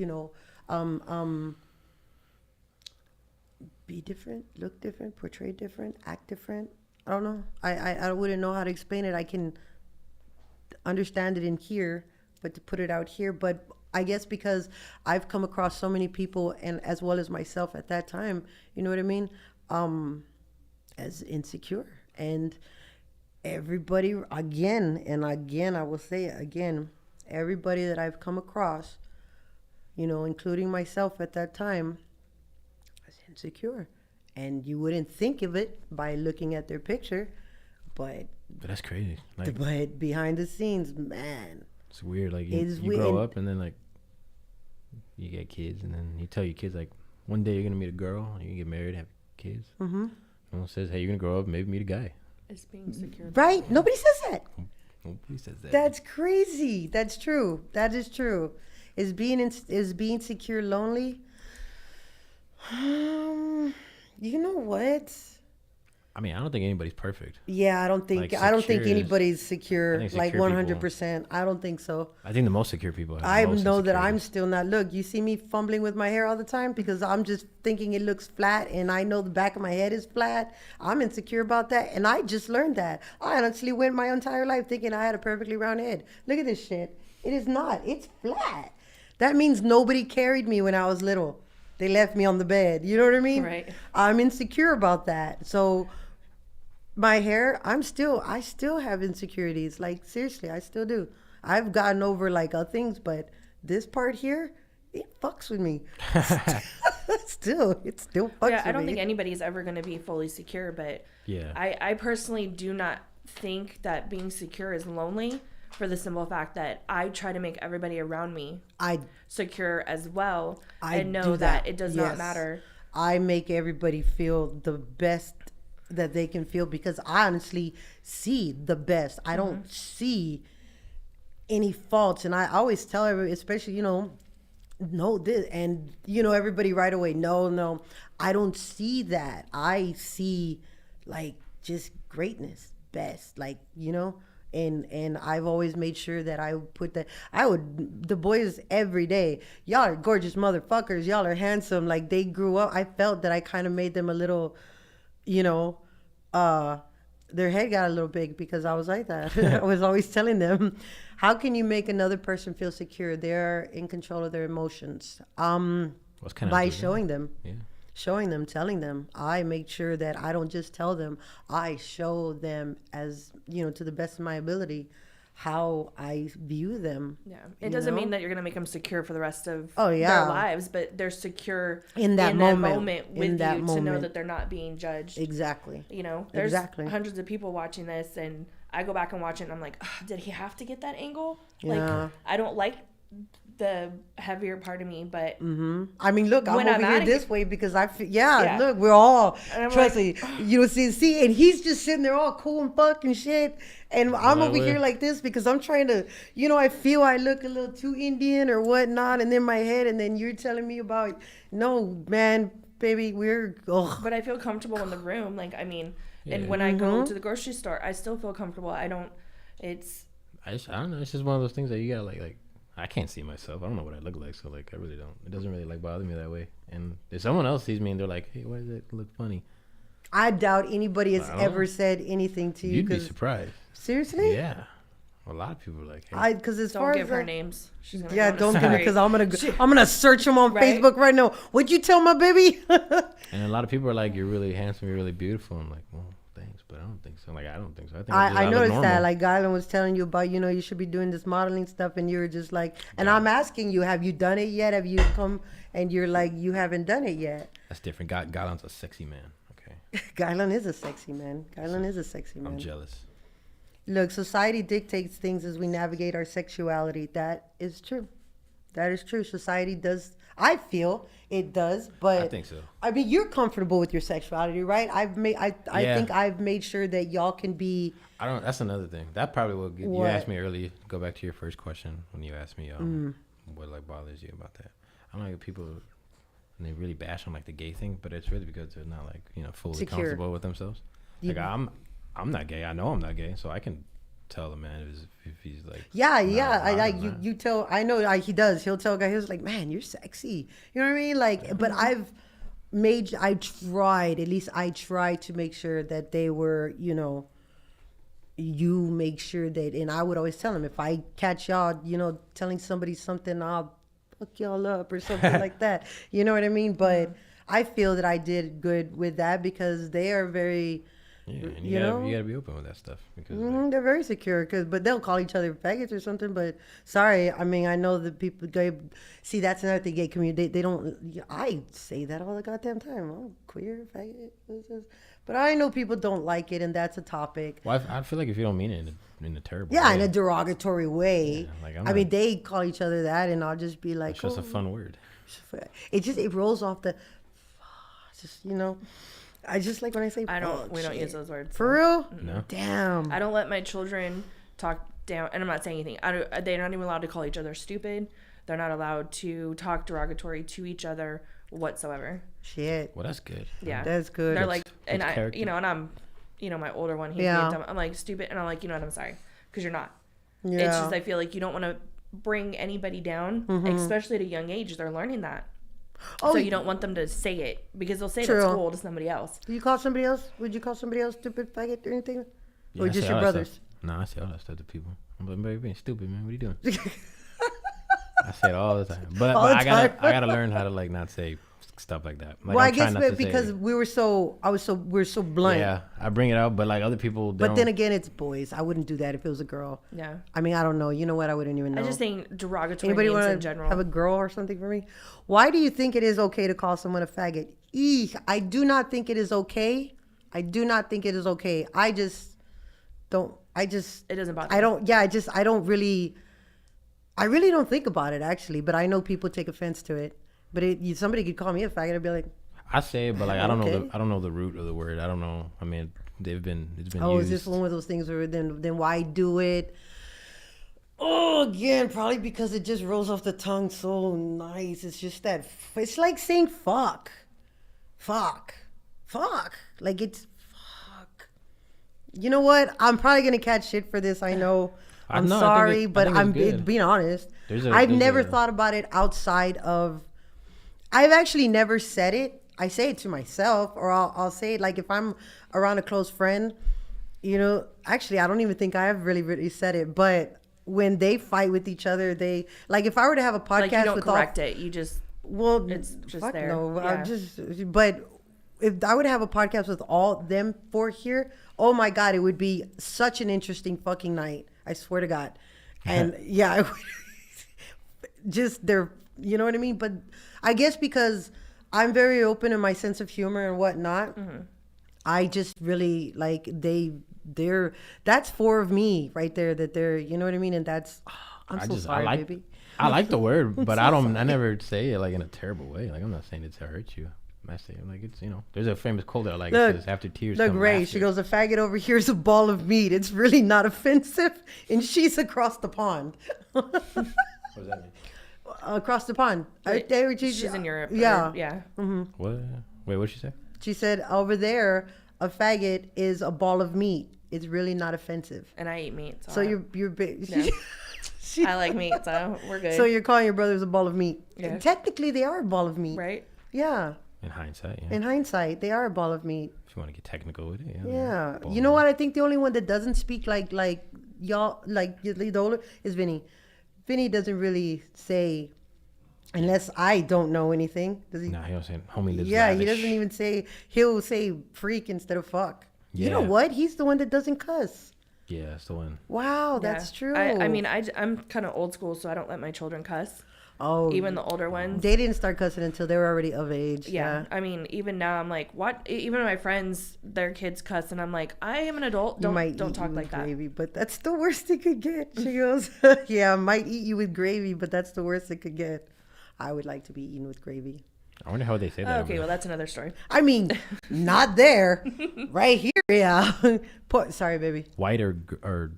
be different, look different, portray different, act different. I don't know. I wouldn't know how to explain it. I can understand it in here, but to put it out here. But I guess because I've come across so many people, and as well as myself at that time, you know what I mean, as insecure. And everybody, again and again, I will say it again, everybody that I've come across, including myself at that time, was insecure. And you wouldn't think of it by looking at their picture, but that's crazy. But behind the scenes, man, it's weird. Like you grow up and then like you get kids, and then you tell your kids like one day you're gonna meet a girl and you get married, have kids. Mm-hmm. No one says, hey, you're gonna grow up and maybe meet a guy. It's being secure. Right? Nobody says that. Nobody says that. That's crazy. That's true. That is true. Is being secure lonely? You know what? I mean, I don't think anybody's perfect. Yeah, I don't think anybody's secure like 100%. I don't think so. I think the most secure people. I know that I'm still not. Look, you see me fumbling with my hair all the time because I'm just thinking it looks flat, and I know the back of my head is flat. I'm insecure about that, and I just learned that. I honestly went my entire life thinking I had a perfectly round head. Look at this shit. It is not. It's flat. That means nobody carried me when I was little. They left me on the bed. You know what I mean? Right. I'm insecure about that. So my hair, I still have insecurities. Like, seriously, I still do. I've gotten over like other things, but this part here, it fucks with me. It still fucks with me. Yeah, I don't think anybody's ever going to be fully secure, but yeah, I personally do not think that being secure is lonely, for the simple fact that I try to make everybody around me secure as well. I know that it does not matter. I make everybody feel the best that they can feel because I honestly see the best. I don't see any faults. And I always tell everybody, especially, no, this, and, everybody right away, no, I don't see that. I see like just greatness, best, like, and I've always made sure that I put that. The boys every day, y'all are gorgeous motherfuckers. Y'all are handsome. Like, they grew up. I felt that I kind of made them a little, their head got a little big because I was like that. I was always telling them, how can you make another person feel secure? They're in control of their emotions. By showing them. Yeah. Showing them, telling them. I make sure that I don't just tell them. I show them as, to the best of my ability, how I view them. Yeah. It doesn't mean that you're going to make them secure for the rest of their lives, but they're secure in that moment with you to know that they're not being judged. Exactly. There's hundreds of people watching this, and I go back and watch it, and I'm like, did he have to get that angle? Yeah. Like, I don't like the heavier part of me, but I mean, look, I'm over here this way because I feel, look, we're all trust me, see, and he's just sitting there all cool and fucking shit, and I'm over here like this because I'm trying to, I feel I look a little too Indian or whatnot, and then my head, and then you're telling me about, no, man, baby, but I feel comfortable in the room, like, I mean, and when I go to the grocery store, I still feel comfortable. I don't know, it's just one of those things that you gotta like I can't see myself. I don't know what I look like, so like I really don't. It doesn't really like bother me that way. And if someone else sees me and they're like, "Hey, why does it look funny?" I doubt anybody has ever said anything to you. You'd be surprised. Seriously? Yeah. A lot of people are like, hey. Because as don't far give as her names. She's gonna don't give me because I'm gonna search them on Facebook right now. What'd you tell my baby? And a lot of people are like, "You're really handsome. You're really beautiful." I'm like, well, thanks, but I don't think so. Like, I don't think so. I noticed that. Like, Gylan was telling you about, you should be doing this modeling stuff, and you were just like, and I'm asking you, have you done it yet? Have you come? And you're like, you haven't done it yet. That's different. Gylan's a sexy man. Okay. Gylan is a sexy man. I'm jealous. Look, society dictates things as we navigate our sexuality. That is true. That is true. Society does. I feel it does, but I think so. I mean, you're comfortable with your sexuality, right? I think I've made sure that y'all can be. That's another thing. That probably will get you asked me earlier. Go back to your first question when you asked me what like bothers you about that. I don't like people and they really bash on like the gay thing, but it's really because they're not like fully comfortable with themselves. Like I'm not gay. I know I'm not gay, so I can tell a man if he's like I like you tell. I know he does. He'll tell a guy who's like, man, you're sexy. You know what I mean? Like, but I tried to make sure that they were, you make sure that, and I would always tell them if I catch y'all, telling somebody something, I'll fuck y'all up or something like that. You know what I mean? But I feel that I did good with that because they are very Yeah, and you know, you gotta be open with that stuff because they're very secure. But they'll call each other faggots or something. But sorry, I mean, I know that people see that's another thing. Gay community, they don't. I say that all the goddamn time. Oh, queer faggot. But I know people don't like it, and that's a topic. well, I feel like if you don't mean it in a terrible Yeah, way, in a derogatory way. Yeah, like, I mean, they call each other that, and I'll just be like, it's just a fun word. It rolls off the. Just I just like when I say. We don't use those words. For real? No. Damn. I don't let my children talk down, and I'm not saying anything. They're not even allowed to call each other stupid. They're not allowed to talk derogatory to each other whatsoever. Shit. Well, that's good. Yeah, that's good. They're like, and character. and I'm, my older one, he's being dumb. I'm like stupid, and I'm like, I'm sorry, because you're not. Yeah. It's just I feel like you don't want to bring anybody down, especially at a young age. They're learning that. Oh, so you don't want them to say it because they'll say it at school to somebody else. Do you call somebody else? Would you call somebody else stupid, faggot, or anything? Yeah, or just your brothers? No, I say all that stuff to people. I'm like, baby, you're being stupid, man. What are you doing? I say it all the time, but I gotta learn how to like not say stuff like that. Like, well, I guess because we're so blunt. Yeah, I bring it out, but like other people don't. But then again, it's boys. I wouldn't do that if it was a girl. Yeah. I mean, I don't know. You know what? I wouldn't even know. I just think derogatory Anybody names want in general. have a girl or something for me? Why do you think it is okay to call someone a faggot? I do not think it is okay. I do not think it is okay. I just don't. It doesn't bother me. I don't. Yeah. I don't really. I really don't think about it actually, but I know people take offense to it. But somebody could call me a faggot, I'd be like, I say it, but like I don't know. I don't know the root of the word. I don't know. I mean, it's been oh, used. is this one of those things where then why do it? Oh, again, probably because it just rolls off the tongue so nice. It's just that it's like saying fuck. Like it's fuck. You know what? I'm probably gonna catch shit for this. I know. I'm sorry, but I'm being honest. I've never thought about it outside of. I've actually never said it. I say it to myself, or I'll say it like if I'm around a close friend. Actually, I don't even think I have really said it. But when they fight with each other, they like if I were to have a podcast, like you don't with correct it. You just it's just fuck there. No, Yeah. But if I would have a podcast with all them four here, oh my god, it would be such an interesting fucking night. I swear to God, and yeah, just they're. You know what I mean? But I guess because I'm very open in my sense of humor and whatnot, I just really like they're that's four of me right there that they're, you know what I mean? And that's, I'm sorry, baby. I like the word, but I never say it like in a terrible way. Like I'm not saying it to hurt you. I say it like it's, there's a famous quote that I like. It says, after tears come Ray, laughter. she goes, a faggot over here is a ball of meat. It's really not offensive. And she's across the pond. What does that mean? Across the pond. She's in Europe. Yeah. Yeah. Mm-hmm. What? Wait, what'd she say? She said, over there, a faggot is a ball of meat. It's really not offensive. And I eat meat. So you're big. Yeah. I like meat, so we're good. So you're calling your brothers a ball of meat. Yeah. Technically, they are a ball of meat. Right? Yeah. In hindsight, yeah. In hindsight, they are a ball of meat. If you want to get technical with it, yeah. Yeah. You know what? I think the only one that doesn't speak like y'all, like the older, is Vinny. Vinny doesn't really say, unless I don't know anything. Does he? Nah, he don't say homie lives Yeah, lavish. he doesn't even say, he'll say freak instead of fuck. Yeah. You know what? He's the one that doesn't cuss. Yeah, that's the one. Wow, that's true. I mean, I'm kind of old school, so I don't let my children cuss. Oh, even the older ones. They didn't start cussing until they were already of age. Yeah. I mean, even now I'm like, what? Even my friends, their kids cuss, and I'm like, I am an adult. Don't talk like that. Gravy, but that's the worst it could get. She goes, yeah, I might eat you with gravy, but that's the worst it could get. I would like to be eaten with gravy. I wonder how they say that. Okay, well, that's another story. I mean, not there, right here. Yeah. Sorry, baby. White or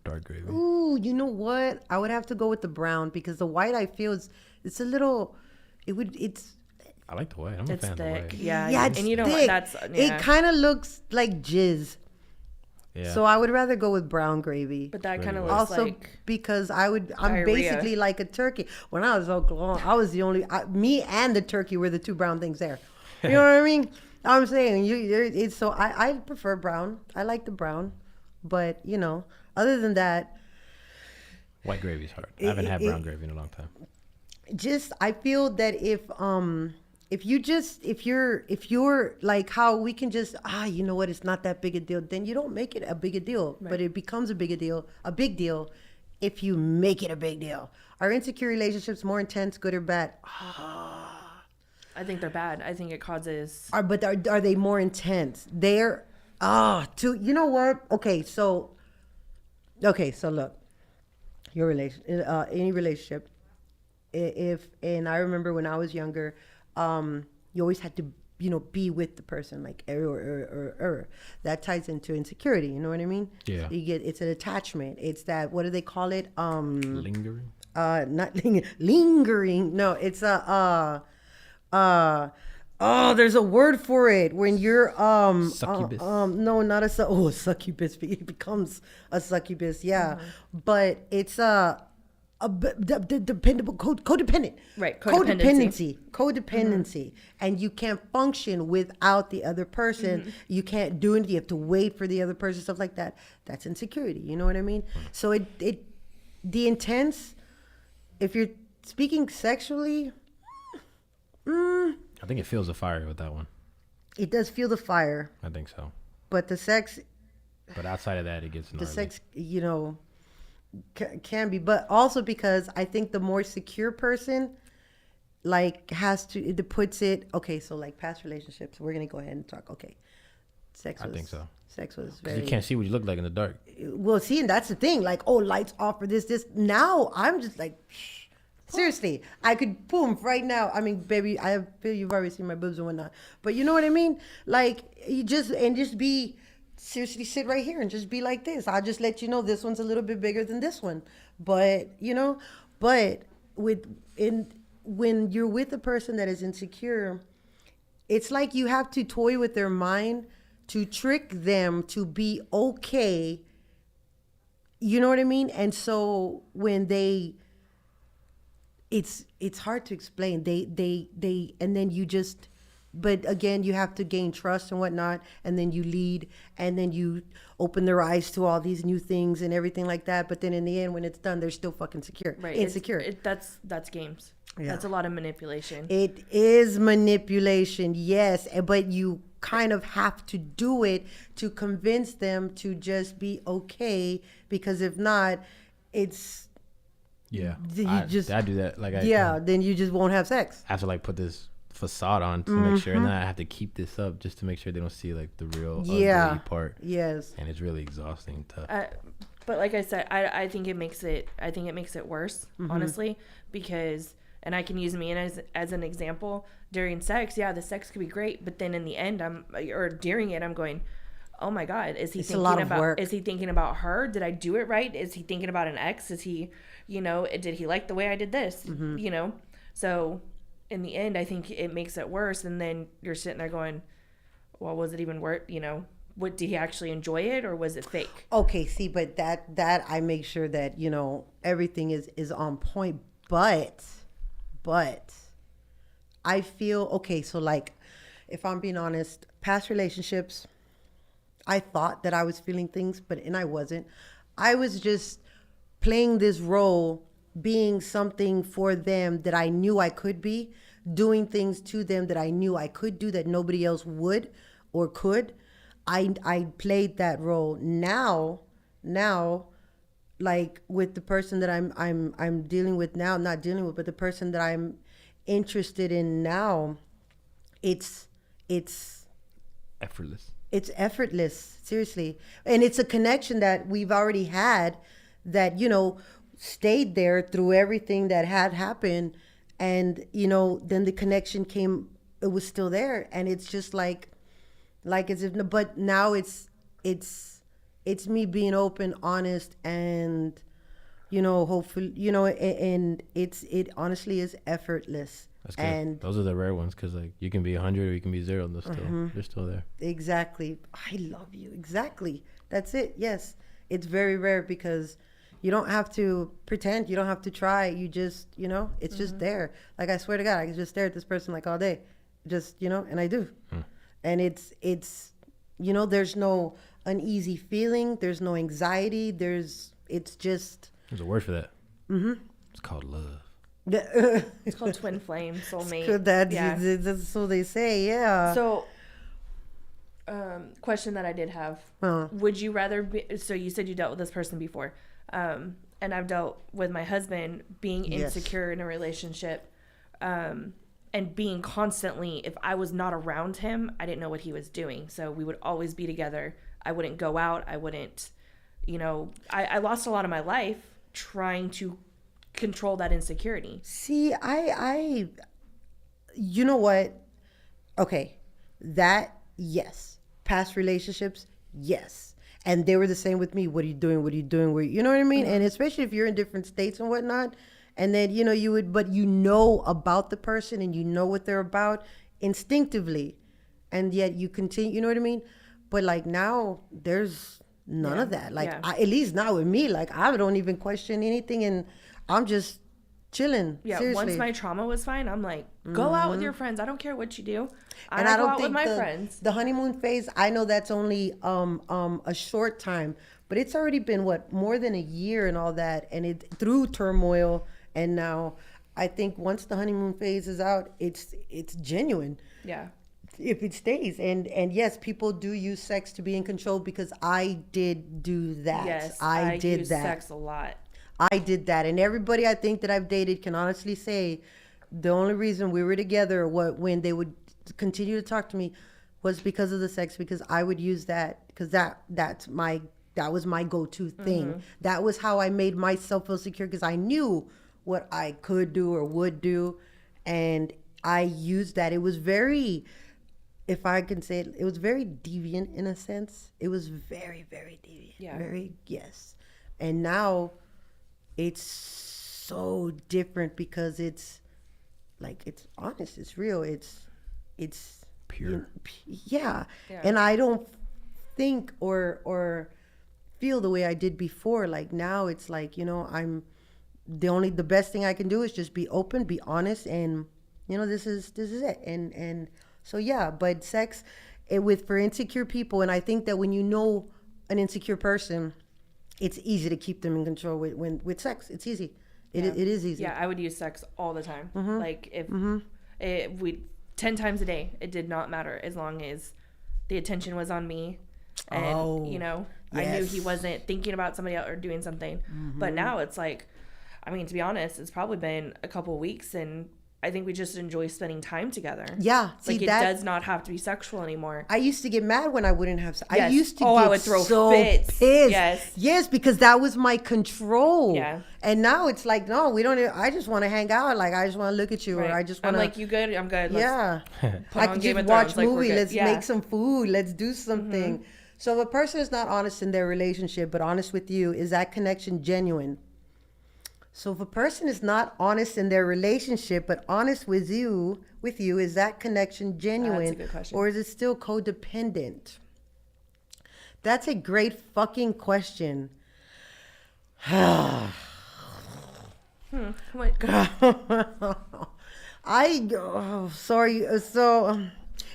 dark gravy? Ooh, you know what? I would have to go with the brown because the white I feel it's a little. It's. I like the white. I'm a fan of the white. Yeah, it's and you know thick. that's It kind of looks like jizz. Yeah. So I would rather go with brown gravy. But that kind of looks also like because I'm diarrhea. basically like a turkey. When I was in Oklahoma, I was the only me and the turkey were the two brown things there. You know what I mean? I'm saying it's so I prefer brown. I like the brown, but other than that, white gravy's hard. I haven't had brown gravy in a long time. Just I feel that if if you're like how we can just, you know what, it's not that big a deal, then you don't make it a big a deal. Right. But it becomes a big deal if you make it a big deal. Are insecure relationships more intense, good or bad? I think they're bad. I think it causes. But are they more intense? They're you know what? Okay, so look, your relation, any relationship, and I remember when I was younger, you always had to, be with the person, like that ties into insecurity. You know what I mean? Yeah. It's an attachment. It's that, what do they call it? Lingering. Not lingering. No, it's there's a word for it when you're Succubus. no, not a succubus. It becomes a succubus, yeah. But it's dependable, codependent, Right, codependency, and you can't function without the other person. You can't do anything. You have to wait for the other person, stuff like that. That's insecurity. You know what I mean? So the intense. If you're speaking sexually, I think it feels the fire with that one. it does feel the fire, I think so. but the sex, But outside of that, it gets gnarly. the sex, can be, but also because I think the more secure person, like, it puts it, okay, so like past relationships, we're gonna go ahead and talk. Okay, sex I was, think so. sex was 'Cause very, you can't see what you look like in the dark. well, see, and that's the thing, like, oh, lights off for this. Now I'm just like, seriously, I could boom right now. I mean, baby, I feel you've already seen my boobs and whatnot, but you know what I mean? Like, you just be, seriously, sit right here and just be like this. I'll just let you know this one's a little bit bigger than this one, but when you're with a person that is insecure, it's like you have to toy with their mind to trick them to be okay. You know what I mean? And so when it's hard to explain. They and then you just, but again, you have to gain trust and whatnot, and then you lead, and then you open their eyes to all these new things and everything like that. But then in the end, when it's done, they're still fucking insecure. That's games. Yeah. That's a lot of manipulation. It is manipulation, yes, but you kind of have to do it to convince them to just be okay, because if not, it's, Yeah. I do that. Like, then you just won't have sex. I have to like put this facade on to make sure, and then I have to keep this up just to make sure they don't see like the real ugly part. Yes. And it's really exhausting. Tough. But like I said, I think it makes it worse, honestly, because, and I can use me as an example. During sex, yeah, the sex could be great, but then in the end, during it, I'm going, oh my God, is he thinking about her? Did I do it right? Is he thinking about an ex? Is he, did he like the way I did this? So in the end, I think it makes it worse. And then you're sitting there going, well, was it even worth, what, did he actually enjoy it, or was it fake? Okay, see, but that I make sure that, everything is on point, but I feel, okay, so like, if I'm being honest, past relationships, I thought that I was feeling things, and I wasn't. I was just playing this role, being something for them that I knew I could be, doing things to them that I knew I could do that nobody else would or could. I played that role. Now, like with the person that I'm dealing with now, not dealing with, but the person that I'm interested in now, it's effortless. It's effortless, seriously. And it's a connection that we've already had that, stayed there through everything that had happened. And, then the connection came, it was still there. And it's just like as if, but now it's me being open, honest, and, hopefully, and it honestly is effortless. That's good. And those are the rare ones, because like you can be 100 or you can be 0, and they're still there. Exactly. I love you. Exactly. That's it. Yes. It's very rare, because you don't have to pretend. You don't have to try. You just, it's just there. Like, I swear to God, I can just stare at this person like all day. Just, and I do. And it's there's no uneasy feeling. There's no anxiety. It's just. There's a word for that. It's called love. It's called twin flame, soulmate. That's so they say, yeah. So, question that I did have: would you rather be? So you said you dealt with this person before, and I've dealt with my husband being insecure in a relationship, and being constantly. If I was not around him, I didn't know what he was doing. So we would always be together. I wouldn't go out. I wouldn't, I lost a lot of my life trying to control that insecurity. See, you know what? Okay, that, yes. Past relationships, yes. And they were the same with me. What are you doing? What are you doing? You know what I mean? Mm-hmm. And especially if you're in different states and whatnot, and then, but you know about the person and you know what they're about instinctively, and yet you continue, you know what I mean? But like now, there's none of that. Like, at least now with me, like I don't even question anything, and I'm just chilling. Yeah, seriously. Once my trauma was fine, I'm like, go out with your friends. I don't care what you do. And I go don't out think with my friends. The honeymoon phase, I know that's only a short time, but it's already been more than a year and all that, and it through turmoil, and now I think once the honeymoon phase is out, it's genuine. Yeah. If it stays, and yes, people do use sex to be in control, because I did do that. Yes, I did use that. Sex a lot. I did that, and everybody I think that I've dated can honestly say the only reason we were together, when they would continue to talk to me, was because of the sex, because I would use that, because that was my go-to thing. Mm-hmm. That was how I made myself feel secure, because I knew what I could do or would do, and I used that. It was very, if I can say it, it was very deviant in a sense. It was very, very deviant. Yeah. Very, yes. And now it's so different, because it's like, it's honest, it's real, it's pure. Yeah. And I don't think or feel the way I did before. Like now it's like, I'm the best thing I can do is just be open, be honest, and this is it. And so yeah, but sex for insecure people, and I think that when you know an insecure person, it's easy to keep them in control with sex. It's easy. It is easy. Yeah, I would use sex all the time. Mm-hmm. Like if we 10 times a day, it did not matter, as long as the attention was on me, and I knew he wasn't thinking about somebody else or doing something. Mm-hmm. But now it's like, I mean, to be honest, it's probably been a couple of weeks, and I think we just enjoy spending time together. Yeah. Like, it does not have to be sexual anymore. I used to get mad when I wouldn't have sex. Yes. I used to I would throw fits. Pissed. Yes. Yes, because that was my control. Yeah. And now it's like, no, we don't. I just want to hang out. Like, I just want to look at you. Right. Or I just want to. I'm like, you good? I'm good. I can just watch movie. Let's make some food. Let's do something. Mm-hmm. So if a person is not honest in their relationship, but honest with you, is that connection genuine? So if a person is not honest in their relationship, but honest with you, is that connection genuine? That's a good question. Or is it still codependent? That's a great fucking question. What? Sorry. So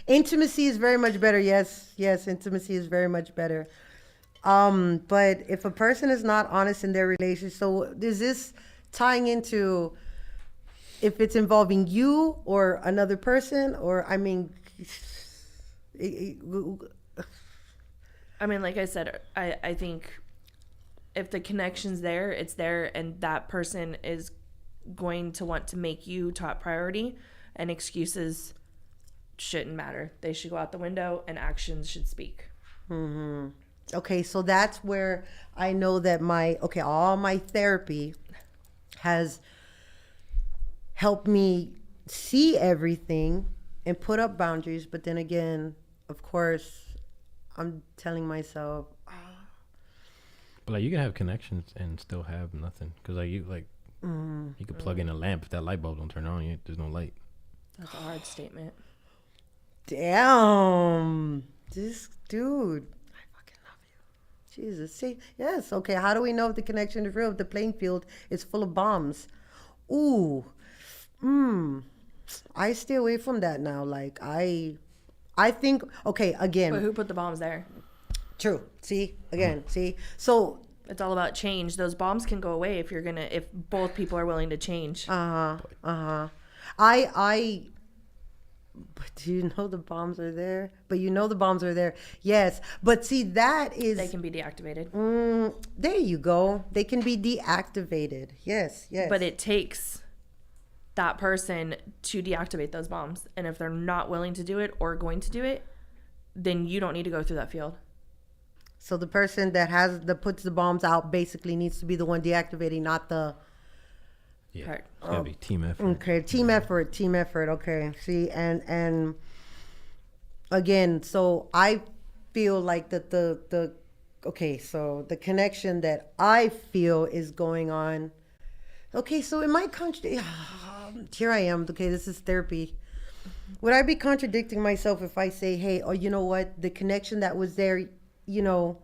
intimacy is very much better. Yes, intimacy is very much better. But if a person is not honest in their relationship, so is this tying into if it's involving you or another person, or I mean, like I said, I think if the connection's there, it's there, and that person is going to want to make you top priority, and excuses shouldn't matter. They should go out the window, and actions should speak. Mm-hmm. Okay, so that's where I know that all my therapy has helped me see everything and put up boundaries. But then again, of course, I'm telling myself, but like, you can have connections and still have nothing, because like you could plug in a lamp. If that light bulb don't turn on, there's no light. That's a hard statement. Damn, this dude. Jesus. See, yes. Okay. How do we know if the connection is real? If the playing field is full of bombs. Ooh. I stay away from that now. Like, I think, okay, again. But who put the bombs there? True. See? Again. See? So It's all about change. Those bombs can go away if both people are willing to change. I but do you know the bombs are there? But you know the bombs are there. Yes. But see, that is... They can be deactivated. There you go. They can be deactivated. Yes, yes. But it takes that person to deactivate those bombs. And if they're not willing to do it or going to do it, then you don't need to go through that field. So the person that puts the bombs out basically needs to be the one deactivating, not the... Yeah, Correct. it's gotta be team effort. Okay, team effort. Okay, see, and again, so I feel like that the okay, so the connection that I feel is going on. Okay, so in my country, here I am. Okay, this is therapy. Would I be contradicting myself if I say, hey, oh, you know what, the connection that was there, you know,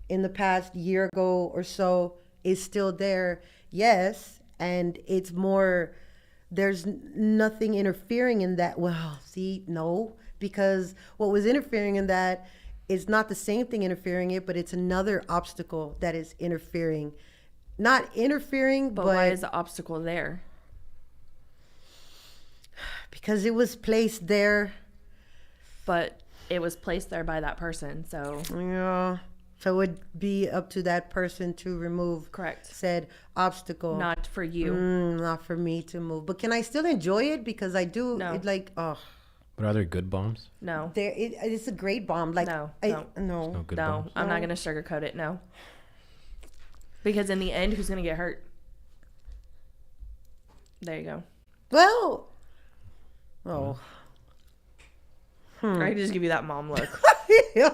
in the past year ago or so is still there? Yes. And it's more, there's nothing interfering in that. Well, see, no, because what was interfering in that is not the same thing interfering it, but it's another obstacle that is interfering. Not interfering, but why is the obstacle there? Because it was placed there. But it was placed there by that person, so... Yeah. So it would be up to that person to remove Correct. said obstacle. Not for you. Not for me to move. But can I still enjoy it? Because I do. No. It like, oh. But are there good bombs? No. It's a great bomb. Like, No. no. No good bombs. I'm not going to sugarcoat it, no. Because in the end, who's going to get hurt? There you go. Well. Oh. I just give you that mom look. Yeah.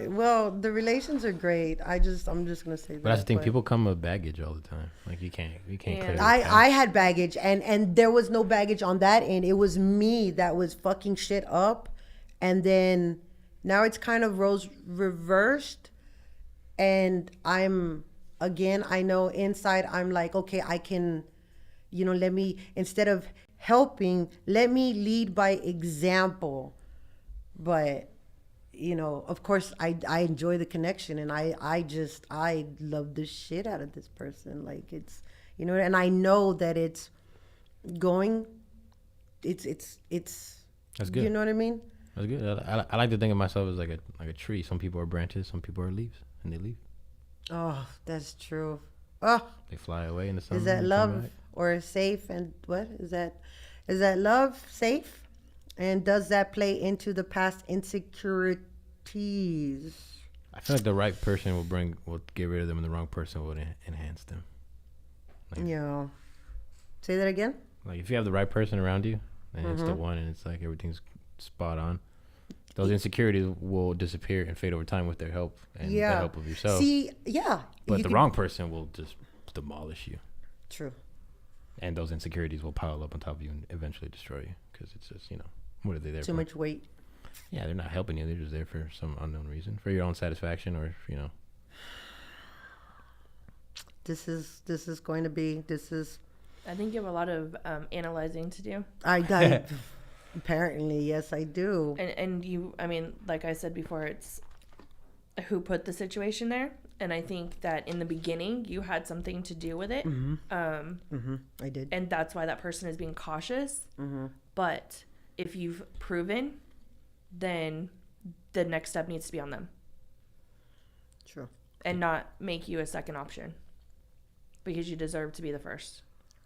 Well, the relations are great. I'm just gonna say that. But that's the thing. People come with baggage all the time. Like you can't Yeah. clear it I had baggage, and there was no baggage on that end. It was me that was fucking shit up, and then now it's kind of reversed, and I'm again. I know inside I'm like, okay, I can, you know, instead of helping, let me lead by example. But, you know, of course, I enjoy the connection, and I love the shit out of this person. Like, it's, you know, and I know that it's going, it's That's good. You know what I mean? That's good. I like to think of myself as like a tree. Some people are branches, some people are leaves, and they leave. Oh, that's true. Oh, They fly away in the summer. is that and come love back. or safe? And what is that? Is that love safe? And does that play into the past insecurities? I feel like the right person will get rid of them, and the wrong person will enhance them. Like, Yeah. Say that again? Like if you have the right person around you, and it's the one, and it's like everything's spot on, those insecurities will disappear and fade over time with their help and the help of yourself. See, yeah. But the wrong person will just demolish you, True. and those insecurities will pile up on top of you and eventually destroy you, because it's just, you know, what are they there Too for? much weight. Yeah, they're not helping you. They're just there for some unknown reason, for your own satisfaction, or you know. This is going to be. I think you have a lot of analyzing to do. I got. Apparently, yes, I do. And you, I mean, like I said before, it's who put the situation there. And I think that in the beginning, you had something to do with it. I did. And that's why that person is being cautious. But if you've proven, then the next step needs to be on them. True. And not make you a second option. Because you deserve to be the first.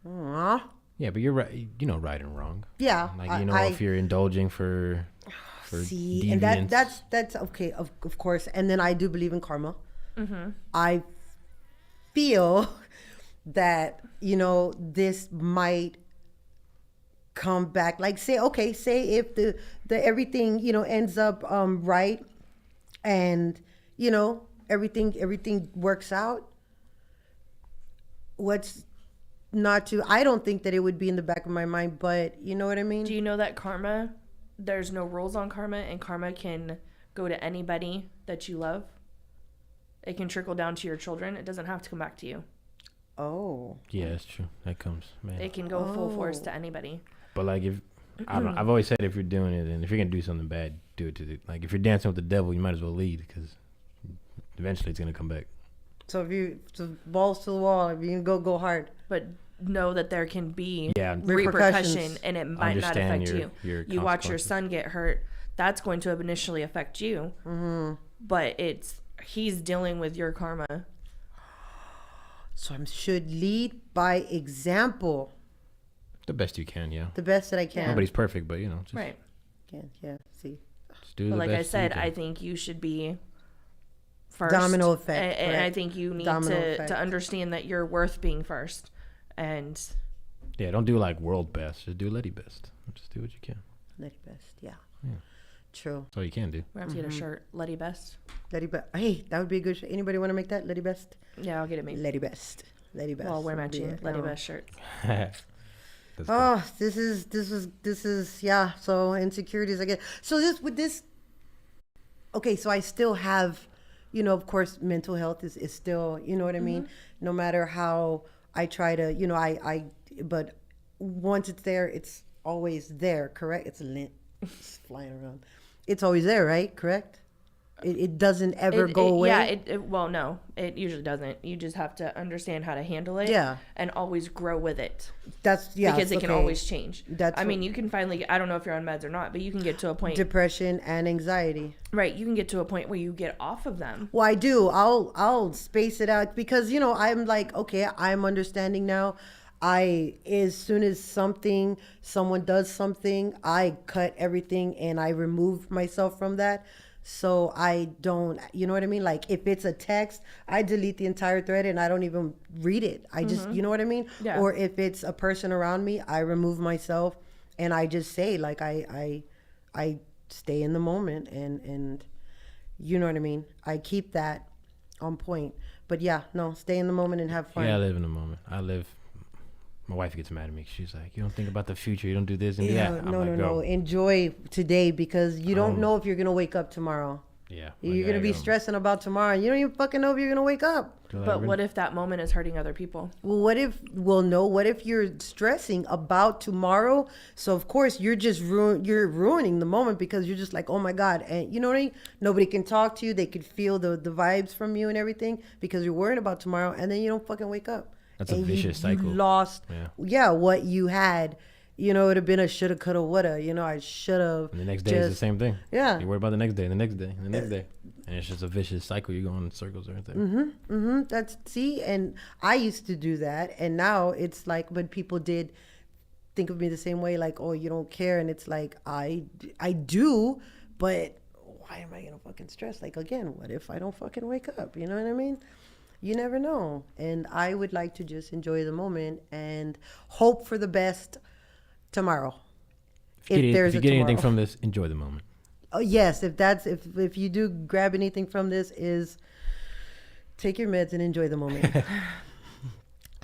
Aww. Yeah, but you're right. You know, right and wrong. Yeah. Like, you know, if you're indulging for see, deviance. and that's okay, of course. And then I do believe in karma. I feel that, you know, this might come back. Like, say if the everything, you know, ends up right, and, you know, everything works out. What's not to, I don't think that it would be in the back of my mind, but you know what I mean? Do you know that karma, there's no rules on karma, and karma can go to anybody that you love? It can trickle down to your children. It doesn't have to come back to you. Oh. Yeah, that's true. That comes, man. It can go full force to anybody. But like, if I've always said, if you're doing it, and if you're gonna do something bad, do it to like if you're dancing with the devil, you might as well lead, because Eventually, it's gonna come back. So if you balls to the wall, if you can go hard. But know that there can be repercussion, Repercussions. and it might not Understand affect your you. You watch your consequences. son get hurt. That's going to initially affect you. Mm-hmm. But he's dealing with your karma. So I should lead by example. The best you can, yeah. The best that I can. Nobody's perfect, but just, Right. Yeah. See. just do But the like best I said, you can. I think you should be first. Domino effect, And I correct. think you need Domino effect. to understand that you're worth being first. And Yeah, don't do like world best. Just do Lettie best. Just do what you can. Lettie best. Yeah. Yeah. True. That's all you can do. we have to get a shirt. Lettie Best. Lettie best. Hey, that would be a good. Anybody want to make that Lettie best? Yeah, I'll get it made. Lettie best. Lettie best. Well, I'll wear would be matching it. Lettie Oh. Best shirts. That's cool. Oh, this is yeah. So insecurities, I guess. So this. Okay, so I still have, of course, mental health is still, you know what I mean. No matter how I try to, but once it's there, it's always there. Correct? It's it's flying around. It's always there, right? Correct. It doesn't ever go away. Yeah, well, no, it usually doesn't. You just have to understand how to handle it. Yeah. And always grow with it. That's Because it can okay. always change. That's I mean, you can finally, I don't know if you're on meds or not, but you can get to a point. Depression and anxiety. Right. You can get to a point where you get off of them. Well, I do. I'll space it out because I'm like, okay, I'm understanding now. As soon as someone does something, I cut everything and I remove myself from that. So I don't, you know what I mean? Like if it's a text, I delete the entire thread and I don't even read it. I just, you know what I mean? Yeah. Or if it's a person around me, I remove myself and I just say like, I stay in the moment and you know what I mean? I keep that on point, but yeah, no, stay in the moment and have fun. Yeah, I live in the moment. My wife gets mad at me. She's like, you don't think about the future. You don't do this and that. I'm No, like, no. "Girl, Enjoy today because you don't know if you're going to wake up tomorrow. Yeah. You're going to be stressing about tomorrow. You don't even fucking know if you're going to wake up. But what if that moment is hurting other people? Well, what if you're stressing about tomorrow? So of course you're just you're ruining the moment because you're just like, oh my God. And you know what I mean? Nobody can talk to you. They could feel the vibes from you and everything because you're worried about tomorrow and then you don't fucking wake up. That's a vicious cycle. You lost, Yeah. what you had. It would have been a shoulda, coulda, woulda. I should have. And the next day is the same thing. Yeah. You worry about the next day, and the next day, and the next day. And it's just a vicious cycle. You go in circles right there. And I used to do that. And now it's like, but people did think of me the same way, like, oh, you don't care. And it's like, I do, but why am I going to fucking stress? Like, again, what if I don't fucking wake up? You know what I mean? You never know. And I would like to just enjoy the moment and hope for the best tomorrow. If you get anything from this, enjoy the moment. Oh, yes, if you do grab anything from this, is take your meds and enjoy the moment.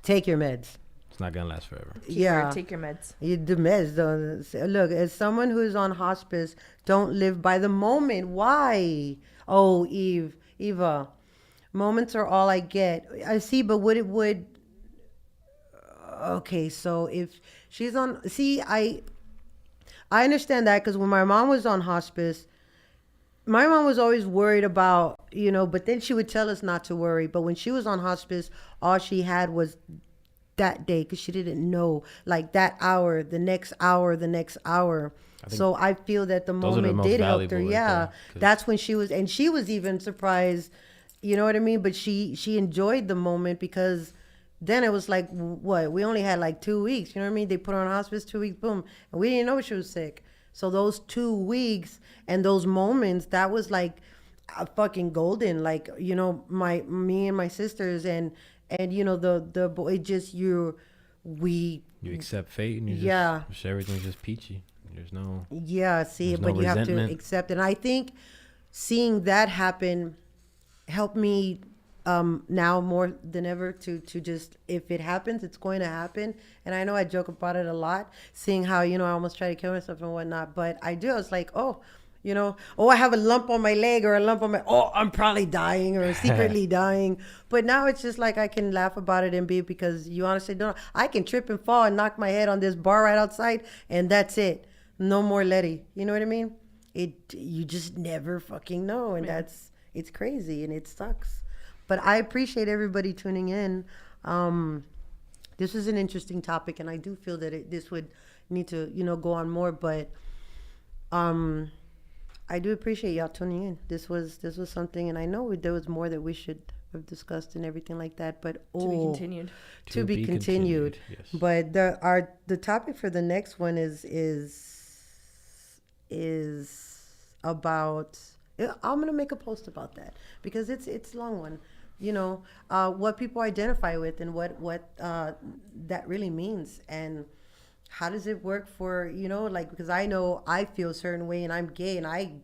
Take your meds. It's not gonna last forever. Yeah, Take your meds. The meds don't. Look, as someone who's on hospice, don't live by the moment. Why? Oh, Eva, moments are all I get. I see, but okay, so if she's on, I understand that because when my mom was on hospice, my mom was always worried about, but then she would tell us not to worry. But when she was on hospice, all she had was that day because she didn't know, like that hour, the next hour, the next hour. So I feel that the moment did help her. Yeah, that's when she was even surprised, you know what I mean? But she enjoyed the moment because then it was like, what? We only had like 2 weeks. You know what I mean? They put her on hospice 2 weeks, boom. And we didn't know she was sick. So those 2 weeks and those moments, that was like a fucking golden. Like, me and my sisters and the boy, just you accept fate and everything's just peachy. There's no. Yeah, see, but no you resentment. have to accept. And I think seeing that happen helped me now more than ever to just, if it happens, it's going to happen. And I know I joke about it a lot, seeing how, I almost try to kill myself and whatnot, but I do. I was like, I have a lump on my leg or a lump on I'm probably dying or secretly dying. But now it's just like I can laugh about it and be, because you honestly don't, I can trip and fall and knock my head on this bar right outside and that's it. No more Lettie. You know what I mean? You just never fucking know. And It's crazy and it sucks. But I appreciate everybody tuning in. This is an interesting topic, and I do feel that this would need to, go on more. But I do appreciate y'all tuning in. This was something, and I know there was more that we should have discussed and everything like that. But to be continued. To be continued. Yes. But the topic for the next one is about. I'm gonna make a post about that because it's a long one. What people identify with and what that really means, and how does it work for, because I know I feel a certain way and I'm gay, and I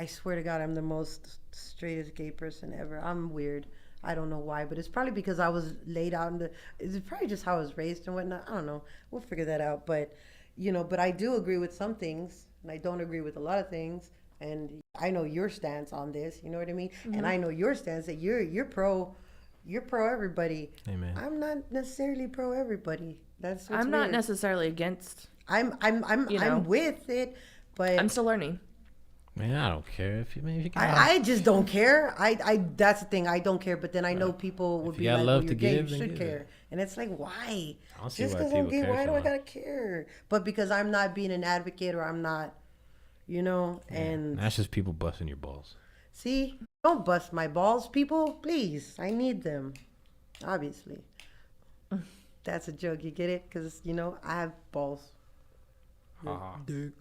swear to God, I'm the most straightest gay person ever. I'm weird. I don't know why, but it's probably because I was laid out it's probably just how I was raised and whatnot. I don't know. We'll figure that out. But, but I do agree with some things and I don't agree with a lot of things. And I know your stance on this, you know what I mean? Mm-hmm. And I know your stance that you're pro everybody. Amen. I'm not necessarily pro everybody. I'm not necessarily against. I'm with it, but I'm still learning. Man, I don't care if you I just don't care. I that's the thing. I don't care, but then I know people would be like, "Well, you're gay, you should care," and it's like, why? Just because I'm gay, why do I gotta care? But because I'm not being an advocate, or I'm not, and that's just people busting your balls. See, don't bust my balls, people. Please, I need them. Obviously, that's a joke. You get it? Because I have balls. Dick.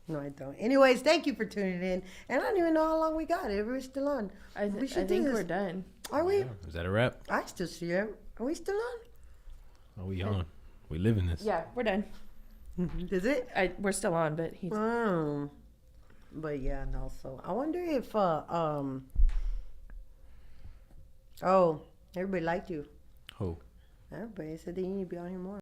No, I don't. Anyways, thank you for tuning in. And I don't even know how long we got. If we're still on. I think we're done. Are we? Yeah. Is that a wrap? I still see it. Are we still on? Are we on? We live in this. Yeah, we're done. Is it? We're still on, but he's. But yeah, no. So I wonder if everybody liked you. Who? Everybody said they need to be on here more.